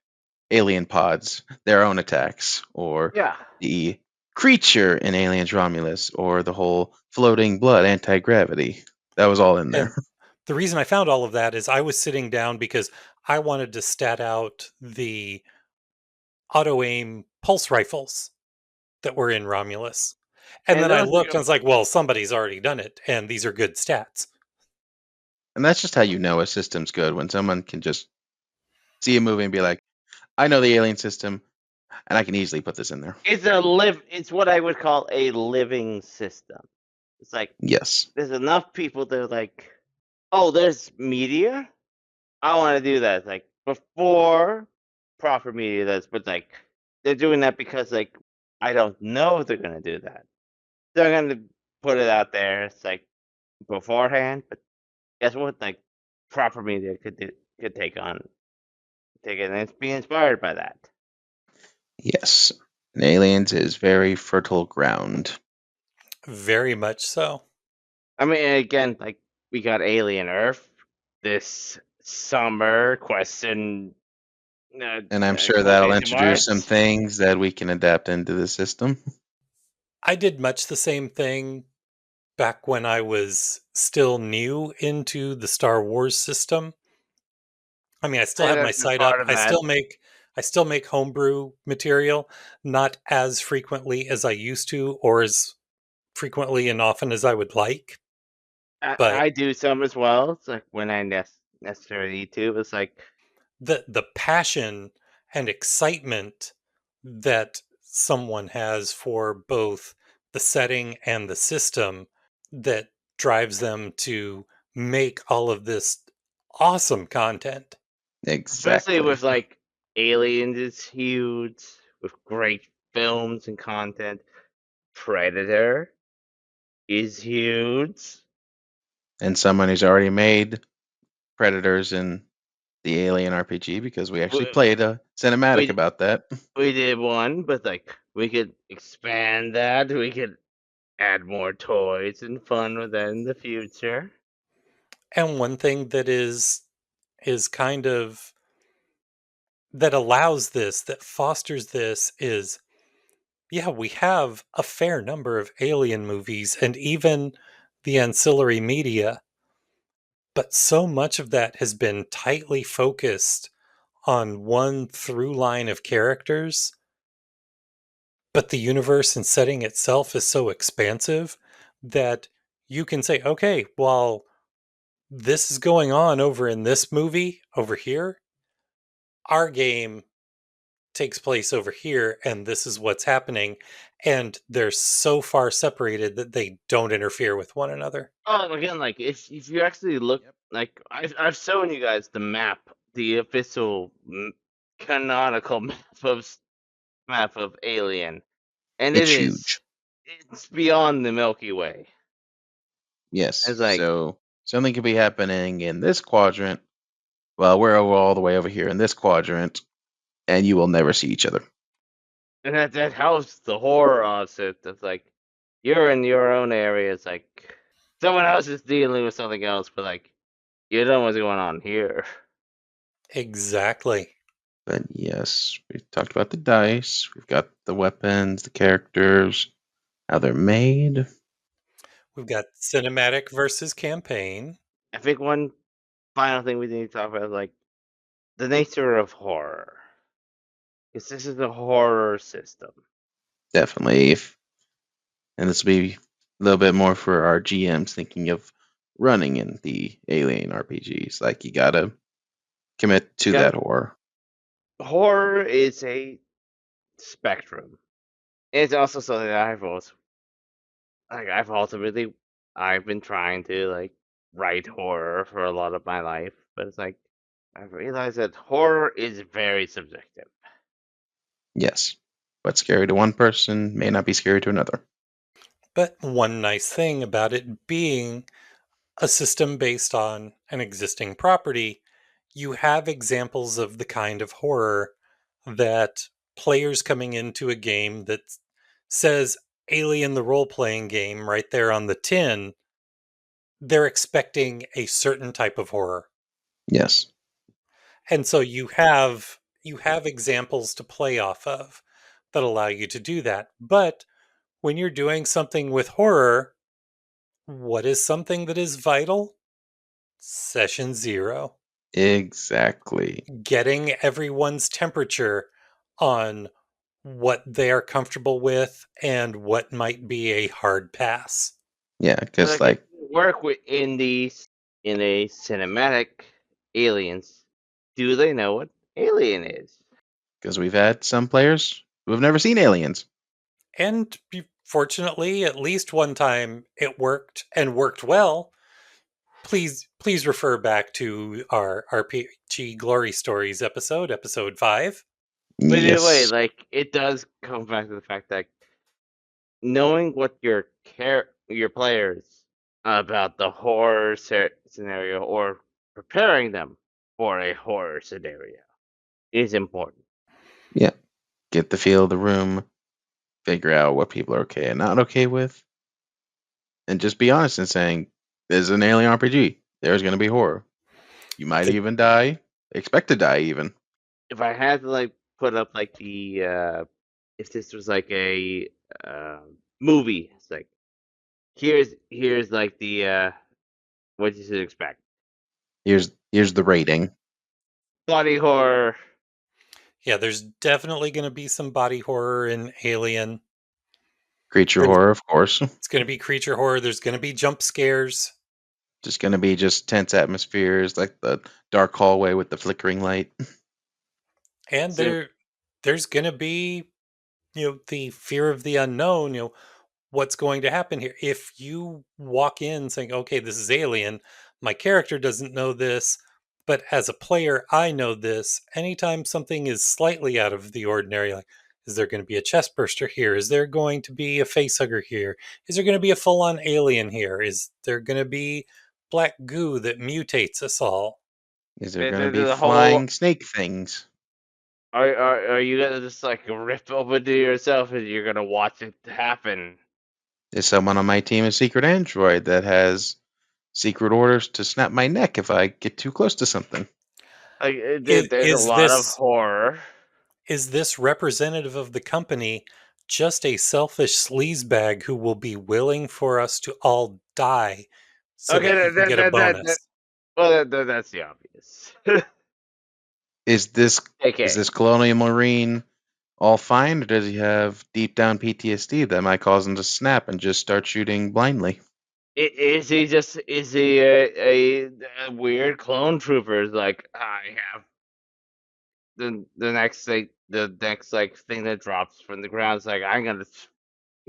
alien pods, their own attacks, or Yeah, the creature in Aliens Romulus, or the whole floating blood anti-gravity. That was all in there. And the reason I found all of that is I was sitting down because I wanted to stat out the auto aim pulse rifles that were in Romulus. And and then I those looked and I was like, well, somebody's already done it, and these are good stats. And that's just how you know a system's good, when someone can just see a movie and be like, I know the alien system, and I can easily put this in there. it's what I would call a living system. It's like Yes. there's enough people that are like, oh, there's media. I want to do that. It's like before proper media does, but like they're doing that because like I don't know if they're gonna do that. They're gonna put it out there. It's like beforehand, but guess what? Like proper media could take it and be inspired by that. Yes. And aliens is very fertile ground. Very much so. I mean, again, like we got Alien Earth this summer. Question. And I'm sure that'll quotation introduce some marks. things that we can adapt into the system. I did much the same thing back when I was still new into the Star Wars system. I mean, I still have my That's just site part up. of that. I still make homebrew material, not as frequently as I used to or as frequently and often as I would like. But I do some as well. It's like when I necessarily need to. It's like the passion and excitement that someone has for both the setting and the system that drives them to make all of this awesome content. especially Exactly. with like Aliens is huge with great films and content. Predator is huge. And someone who's already made Predators and the Alien RPG because we actually We, played a cinematic we about that. we did one, but like we could expand that. We could add more toys and fun with that in the future. And one thing that is kind of that allows this, that fosters this is, yeah, we have a fair number of Alien movies and even the ancillary media, but so much of that has been tightly focused on one through line of characters, but the universe and setting itself is so expansive that you can say, okay, well, this is going on over in this movie over here. Our game takes place over here, and this is what's happening. And they're so far separated that they don't interfere with one another. Oh, again, like if you actually look, Yep. like I've shown you guys the map, the official canonical map of Alien, and It's huge. it's beyond the Milky Way. Yes. It's like, So something could be happening in this quadrant. Well, we're all the way over here in this quadrant, and you will never see each other. and that helps the horror of it. It's like you're in your own area. It's like someone else is dealing with something else, but like you don't know what's going on here. Exactly. But yes, we talked about the dice. We've got the weapons, the characters, how they're made. We've got cinematic versus campaign. I think one final thing we need to talk about is like the nature of horror, because this is a horror system. Definitely. And this will be a little bit more for our GMs thinking of running in the Alien RPGs. Like, you gotta commit to Yeah, that horror. horror is a spectrum. It's also something that I've been trying to like write horror for a lot of my life, but it's like I've realized that horror is very subjective. Yes. What's scary to one person may not be scary to another. But one nice thing about it being a system based on an existing property, you have examples of the kind of horror that players coming into a game that says Alien the role playing game right there on the tin, they're expecting a certain type of horror. Yes. And so you have examples to play off of that allow you to do that. But when you're doing something with horror, what is something that is vital? Session 0. Exactly. Getting everyone's temperature on what they are comfortable with and what might be a hard pass. Yeah, But because, like if like, you work with in a cinematic aliens, do they know what alien is? because we've had some players who have never seen aliens. And fortunately, at least one time it worked and worked well. Please refer back to our RPG Glory Stories episode 5. But either way, Yes. like it does come back to the fact that knowing what your players about the horror scenario or preparing them for a horror scenario is important. Yeah. Get the feel of the room, figure out what people are okay and not okay with, and just be honest in saying, this is an alien RPG. There's going to be horror. You might The- even die. Expect to die, even. If I had to like put up like the if this was like a movie, it's like here's like the what you should expect: Here's the rating. body horror. Yeah, there's definitely going to be some body horror in Alien. Creature There's, horror, of course. it's going to be creature horror. There's going to be jump scares. Just going to be just tense atmospheres, like the dark hallway with the flickering light. And So there's going to be, the fear of the unknown, what's going to happen here. If you walk in saying, okay, this is Alien, my character doesn't know this, but as a player, I know this. Anytime something is slightly out of the ordinary, like, is there going to be a chest burster here? Is there going to be a face hugger here? Is there going to be a full on alien here? Is there going to be black goo that mutates us all? Is there The, going to the, be the whole flying snake things? are you gonna just like rip open to yourself and you're gonna watch it happen? Is someone on my team a secret android that has secret orders to snap my neck if I get too close to something? Like Is, there's a is lot of this horror. is this representative of the company just a selfish sleazebag who will be willing for us to all die so Okay, that he can get a bonus? well, that's the obvious. Is this Okay, Colonial Marine all fine, or does he have deep down PTSD that might cause him to snap and just start shooting blindly? is he a weird clone trooper? Is like I have the next like thing that drops from the ground is like I'm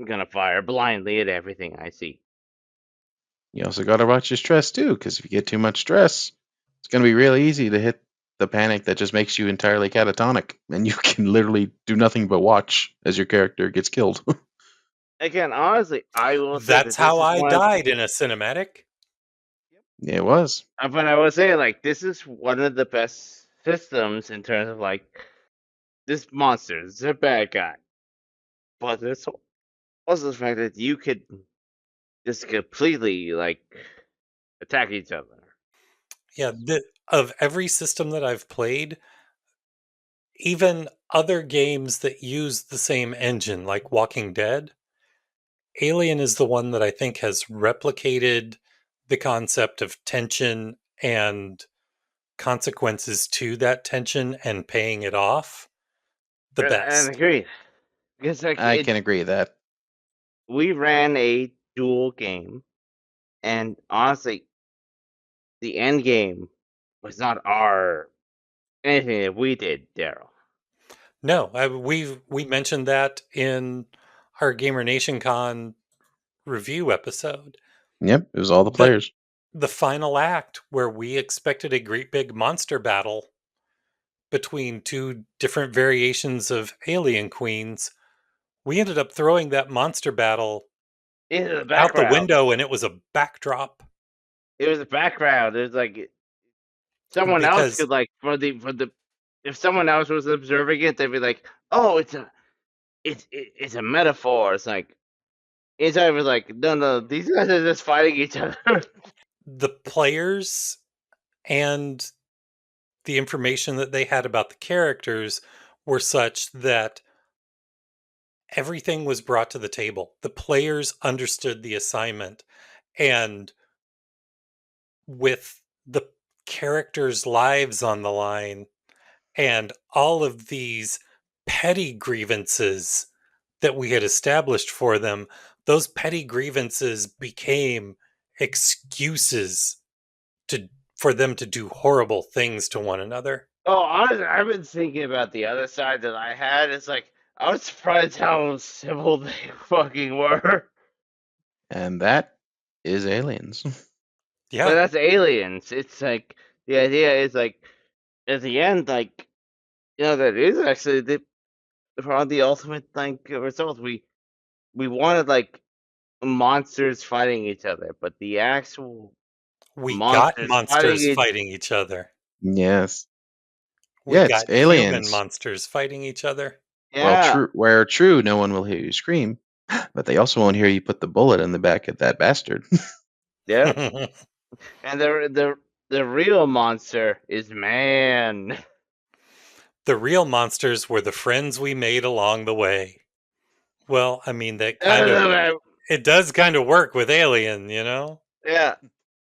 gonna fire blindly at everything I see. You also got to watch your stress too, because if you get too much stress, it's going to be really easy to hit the panic that just makes you entirely catatonic, and you can literally do nothing but watch as your character gets killed. Again, honestly, I will say That's that this how is I one of died in a cinematic. Yeah, it was. but I will say like this is one of the best systems in terms of like this monster is a bad guy, but there's also the fact that you could just completely like attack each other. Yeah, of every system that I've played, even other games that use the same engine, like Walking Dead, Alien is the one that I think has replicated the concept of tension and consequences to that tension and paying it off the And best. agree, because like I can agree that. we ran a dual game, and honestly, the end game was not our anything that we did, Daryl. No, we mentioned that in our Gamer Nation Con review episode. Yep, it was all the That players. the final act where we expected a great big monster battle between two different variations of alien queens, we ended up throwing that monster battle Into the out the background, window and it was a backdrop it was the background. It was like someone else because could like for the if someone else was observing it, they'd be like, "Oh, it's a metaphor." It's like inside was like, "No, these guys are just fighting each other." the players and the information that they had about the characters were such that everything was brought to the table. The players understood the assignment, and with the characters' lives on the line and all of these petty grievances that we had established for them, those petty grievances became excuses to for them to do horrible things to one another. Oh, honestly, I've been thinking about the other side that I had. It's like I was surprised how civil they fucking were. And that is Aliens. But Yeah, that's aliens. It's like the idea is like at the end, like that is actually for the ultimate like result. We wanted like monsters fighting each other, but the actual we got monsters fighting monsters each fighting each other. Yes. We Yeah, it's got human Aliens. monsters fighting each other. Well, yeah. true, no one will hear you scream, but they also won't hear you put the bullet in the back of that bastard. Yeah. And the real monster is man. The real monsters were the friends we made along the way. Well, I mean Yeah. it does kind of work with Alien, you know?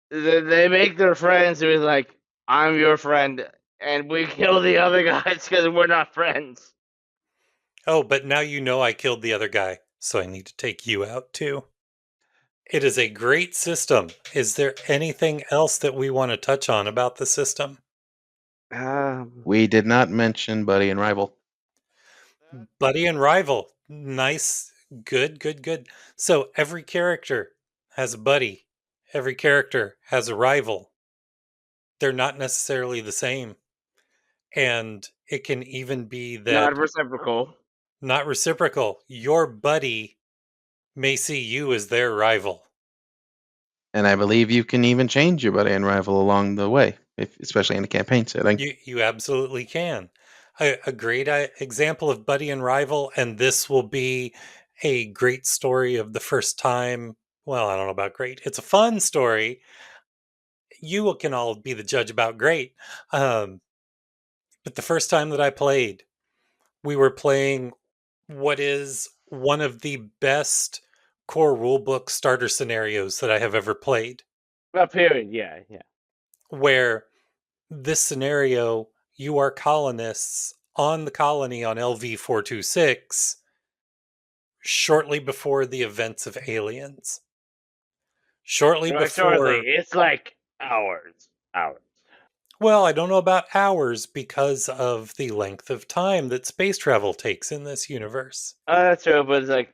They make their friends who is like, I'm your friend, and we kill the other guys because we're not friends. Oh, but now you know I killed the other guy, so I need to take you out too. It is a great system. Is there anything else that we want to touch on about the system? We did not mention Buddy and Rival. Buddy and rival. Nice. Good, good, good. So every character has a buddy, every character has a rival. They're not necessarily the same. And it can even be that Not reciprocal. not reciprocal. Your buddy may see you as their rival. And I believe you can even change your Buddy and Rival along the way. especially in a campaign setting. You absolutely can. A great example of buddy and rival, and this will be a great story of the first time. Well, I don't know about great. It's a fun story. You can all be the judge about great. Um, but the first time that I played, we were playing what is one of the best core rulebook starter scenarios that I have ever played. Well, period. Yeah. Where this scenario, you are colonists on the colony on LV 426 shortly before the events of Aliens. Shortly Shortly, before, it's like hours. well, I don't know about hours because of the length of time that space travel takes in this universe. That's true, but it's like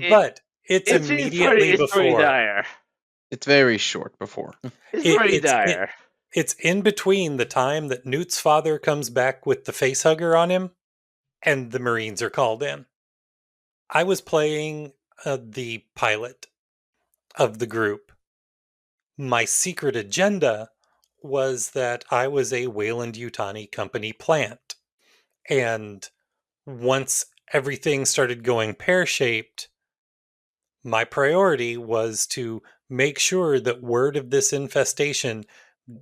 But it's it seems pretty. immediately It's pretty before. dire. It's very short before. It's It, pretty it's it, dire. it's in between the time that Newt's father comes back with the face hugger on him and the Marines are called in. I was playing the pilot of the group. My secret agenda was that I was a Wayland-Yutani company plant. And once everything started going pear-shaped, my priority was to make sure that word of this infestation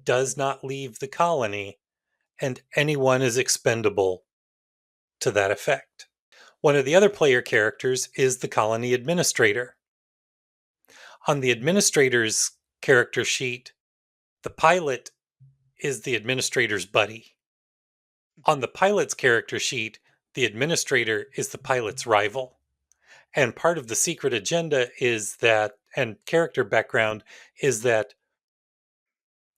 does not leave the colony and anyone is expendable to that effect. One of the other player characters is the colony administrator. On the administrator's character sheet, the pilot is the administrator's buddy. On the pilot's character sheet, the administrator is the pilot's rival. And part of the secret agenda is that, and character background is that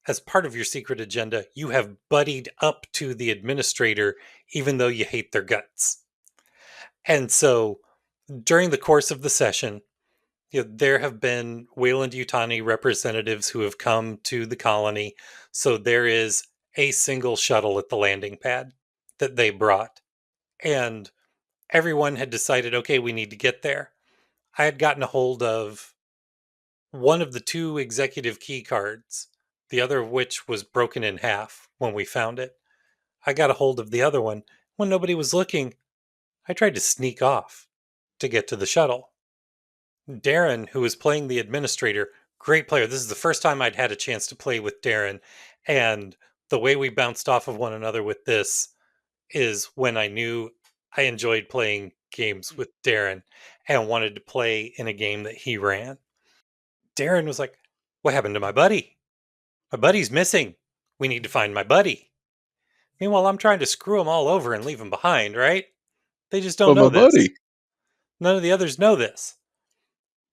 as part of your secret agenda, you have buddied up to the administrator, even though you hate their guts. And so during the course of the session, there have been Wayland-Yutani representatives who have come to the colony. So there is a single shuttle at the landing pad that they brought. And everyone had decided, okay, we need to get there. I had gotten a hold of one of the two executive key cards, the other of which was broken in half when we found it. I got a hold of the other one. When nobody was looking, I tried to sneak off to get to the shuttle. Darren, who was playing the administrator, great player. This is the first time I'd had a chance to play with Darren. And the way we bounced off of one another with this is when I knew I enjoyed playing games with Darren and wanted to play in a game that he ran. Darren was like, "What happened to my buddy? My buddy's missing. We need to find my buddy." Meanwhile, I'm trying to screw him all over and leave him behind, right? They just don't But my know this. buddy. None of the others know this.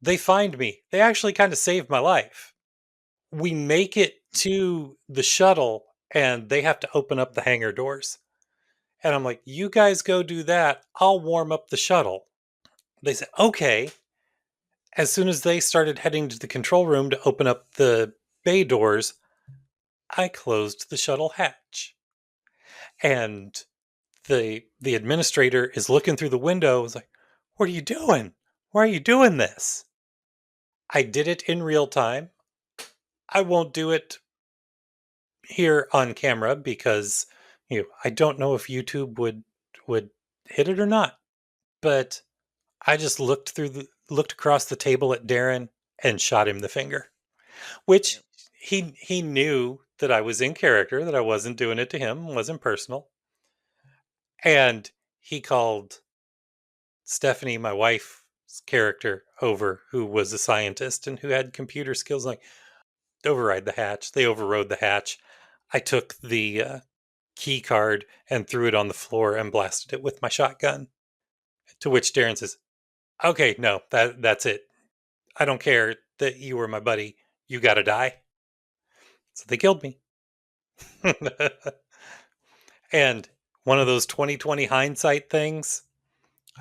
They find me. They actually kind of saved my life. We make it to the shuttle and they have to open up the hangar doors. And I'm like, you guys go do that. I'll warm up the shuttle. They said, okay. As soon as they started heading to the control room to open up the bay doors, I closed the shuttle hatch. And the administrator is looking through the window. Is like, what are you doing? Why are you doing this? I did it in real time. I won't do it here on camera because I don't know if YouTube would hit it or not. But I just looked across the table at Darren and shot him the finger, which he knew that I was in character, that I wasn't doing it to him, wasn't personal. And he called Stephanie, my wife's character, over, who was a scientist and who had computer skills, like, override the hatch. They overrode the hatch. I took the key card and threw it on the floor and blasted it with my shotgun. To which Darren says, "Okay, no, that's it. I don't care that you were my buddy. You got to die." So they killed me. And one of those 2020 hindsight things,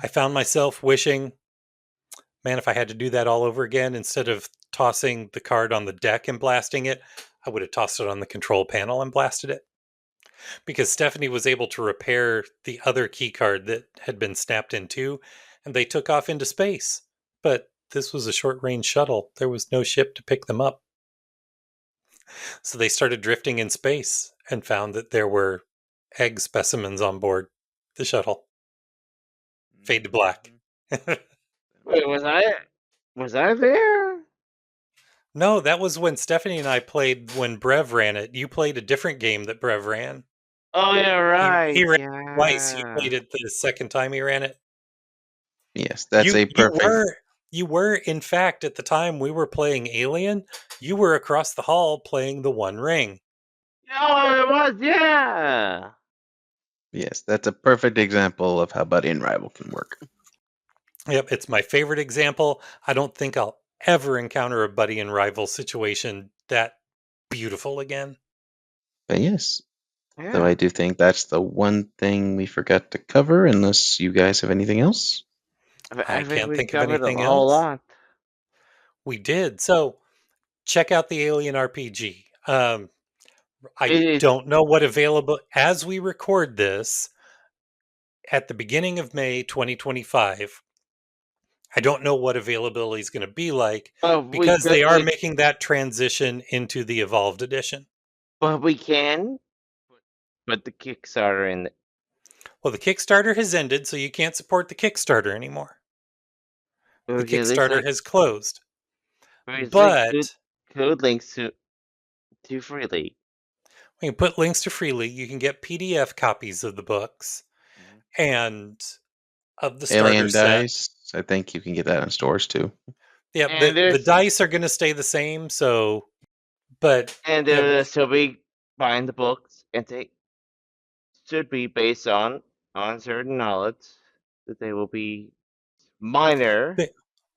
I found myself wishing, man, if I had to do that all over again, instead of tossing the card on the deck and blasting it, I would have tossed it on the control panel and blasted it. Because Stephanie was able to repair the other key card that had been snapped in two, and they took off into space. But this was a short range shuttle. There was no ship to pick them up. So they started drifting in space, and found that there were egg specimens on board the shuttle. Fade to black. Wait, was I there? No, that was when Stephanie and I played when Brev ran it. You played a different game that Brev ran. Oh yeah, right. He ran it twice. You played Yeah. it the second time he ran it. Yes, that's You a perfect. you were in fact at the time we were playing Alien, you were across the hall playing the One Ring. Oh, it was. Yeah. Yes, that's a perfect example of how buddy and rival can work. Yep, it's my favorite example. I don't think I'll ever encounter a buddy and rival situation that beautiful again. But yes, Yeah. so I do think that's the one thing we forgot to cover, unless you guys have anything else. I think can't we think of covered a anything whole else. lot. We did. So check out the Alien RPG. I It- don't know what available as we record this at the beginning of May 2025. I don't know what availability is going to be like we because could they are like, making that transition into the Evolved Edition. but we can put the Kickstarter in. Well, the Kickstarter has ended, so you can't support the Kickstarter anymore. The Okay, looks Kickstarter like has closed. there's like But code links to freely. we can put links to freely. You can get PDF copies of the books and of the starter Alien set. Dice, I think you can get that in stores too. Yeah, And the there's dice are going to stay the same. So, but and yeah, so we buying the books and they should be based on certain knowledge that they will be minor.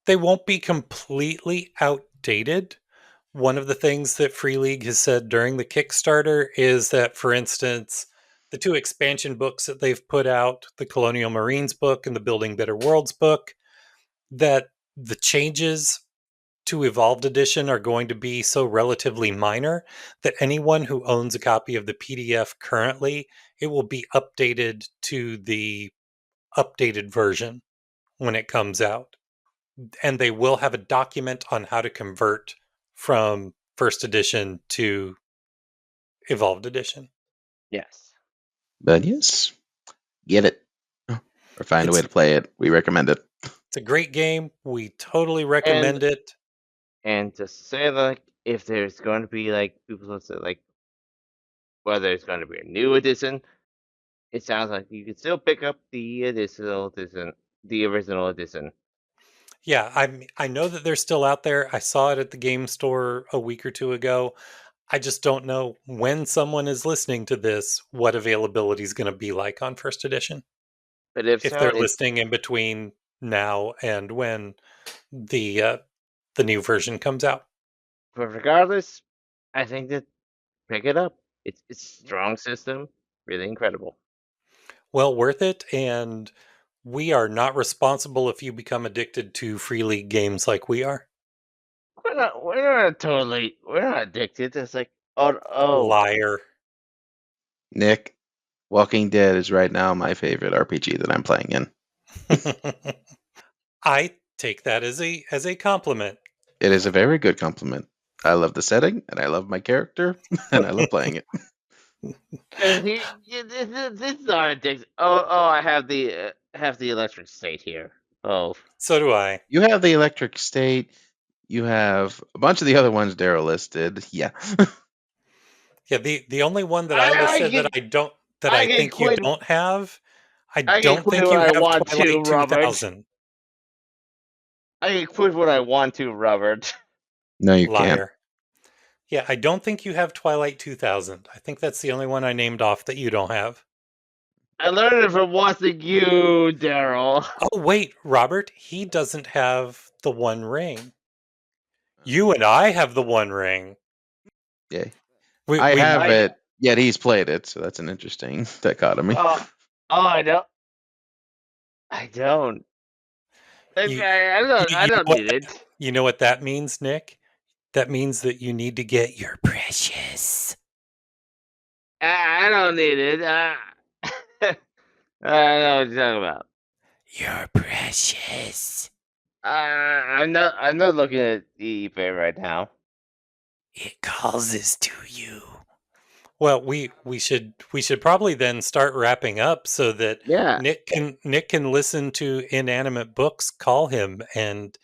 they won't be completely outdated. One of the things that Free League has said during the Kickstarter is that, for instance, the two expansion books that they've put out, the Colonial Marines book and the Building Better Worlds book, that the changes to Evolved Edition are going to be so relatively minor that anyone who owns a copy of the PDF currently, it will be updated to the updated version when it comes out. And they will have a document on how to convert from first edition to Evolved Edition. Yes. But yes, get it or find a way It's to play it. We recommend it. it's a great game. We totally And recommend it. and to say like if there's going to be like people will say like whether it's going to be a new edition, it sounds like you can still pick up the edition, the original edition. Yeah, I know that they're still out there. I saw it at the game store a week or two ago. I just don't know when someone is listening to this what availability is going to be like on first edition. But if If so, they're listening in between now and when the new version comes out. but regardless, I think that pick it up. It's strong system, really incredible. Well, worth it, and we are not responsible if you become addicted to Free League games like we are. We're not addicted. It's like Liar. Nick, Walking Dead is right now my favorite RPG that I'm playing in. I take that as a compliment. It is a very good compliment. I love the setting, and I love my character, and I love playing it. this is not addicted. I have the electric state here. Oh, So do I. You have the Electric State. You have a bunch of the other ones Daryl listed. Yeah. Yeah, the only one that I listed that I can think you quit. don't have, I I can don't quit think when you I have want to, Twilight Robert. 2000. I can quit when I want to, Robert. No, you can't. Liar. Yeah, I don't think you have Twilight 2000. I think that's the only one I named off that you don't have. I learned it from watching you, Daryl. Oh, wait, Robert, he doesn't have the One Ring. You and I have the One Ring. Yeah. We I have might- it, yet he's played it, so that's an interesting dichotomy. I don't. I don't. I don't what need it. You know what that means, Nick? That means that you need to get your precious. I don't need it. I don't know what you're talking about. Your precious. I'm not looking at eBay right now. It calls this to you. Well, we should probably then start wrapping up so that Yeah. Nick can listen to inanimate books, call him and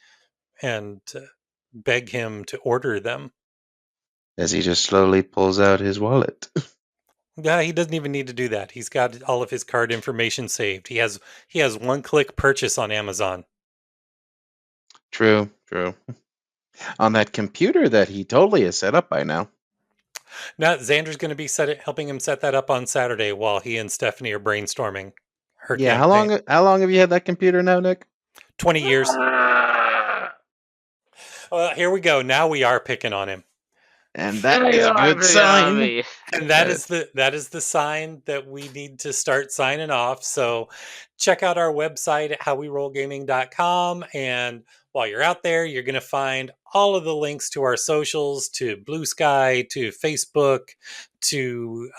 beg him to order them. As he just slowly pulls out his wallet. Yeah, he doesn't even need to do that. He's got all of his card information saved. He has one-click purchase on Amazon. True. On that computer that he totally has set up by now. Now Xander's going to be helping him set that up on Saturday while he and Stephanie are brainstorming her Yeah, campaign. how long have you had that computer now, Nick? 20 years. Here we go. Now we are picking on him. And that is a good sign. And that is the sign that we need to start signing off. So check out our website at howwerollgaming.com. And while you're out there, you're going to find all of the links to our socials, to Blue Sky, to Facebook, to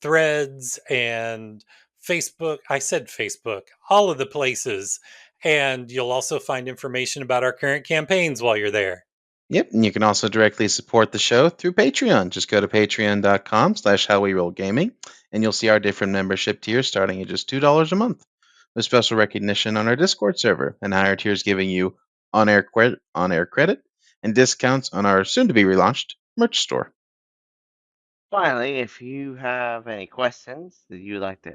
Threads and Facebook. I said Facebook, all of the places. And you'll also find information about our current campaigns while you're there. Yep, and you can also directly support the show through Patreon. Just go to patreon.com/howwerollgaming, and you'll see our different membership tiers starting at just $2 a month, with special recognition on our Discord server, and higher tiers giving you on-air credit and discounts on our soon-to-be relaunched merch store. Finally, if you have any questions that you'd like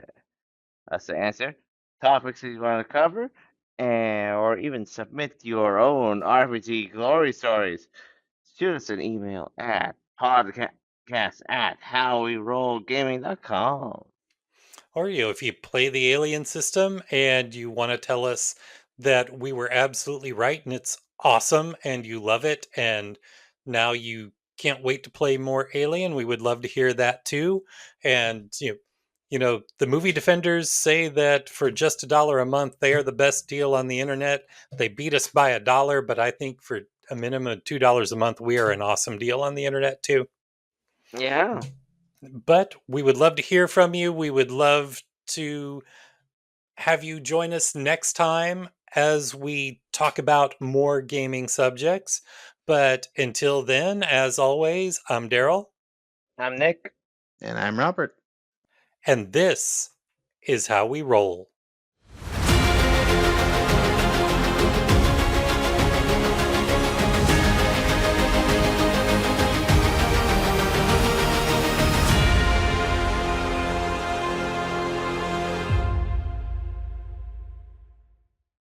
us to answer, topics that you want to cover, or even submit your own RPG glory stories, shoot us an email at podcast@howwerollgaming.com. Or if you play the Alien system and you want to tell us that we were absolutely right and it's awesome and you love it and now you can't wait to play more Alien, we would love to hear that too. And the movie defenders say that for just $1 a month, they are the best deal on the internet. They beat us by $1, but I think for a minimum of $2 a month, we are an awesome deal on the internet too. Yeah. But we would love to hear from you. We would love to have you join us next time as we talk about more gaming subjects. But until then, as always, I'm Daryl. I'm Nick. And I'm Robert. And this is How We Roll.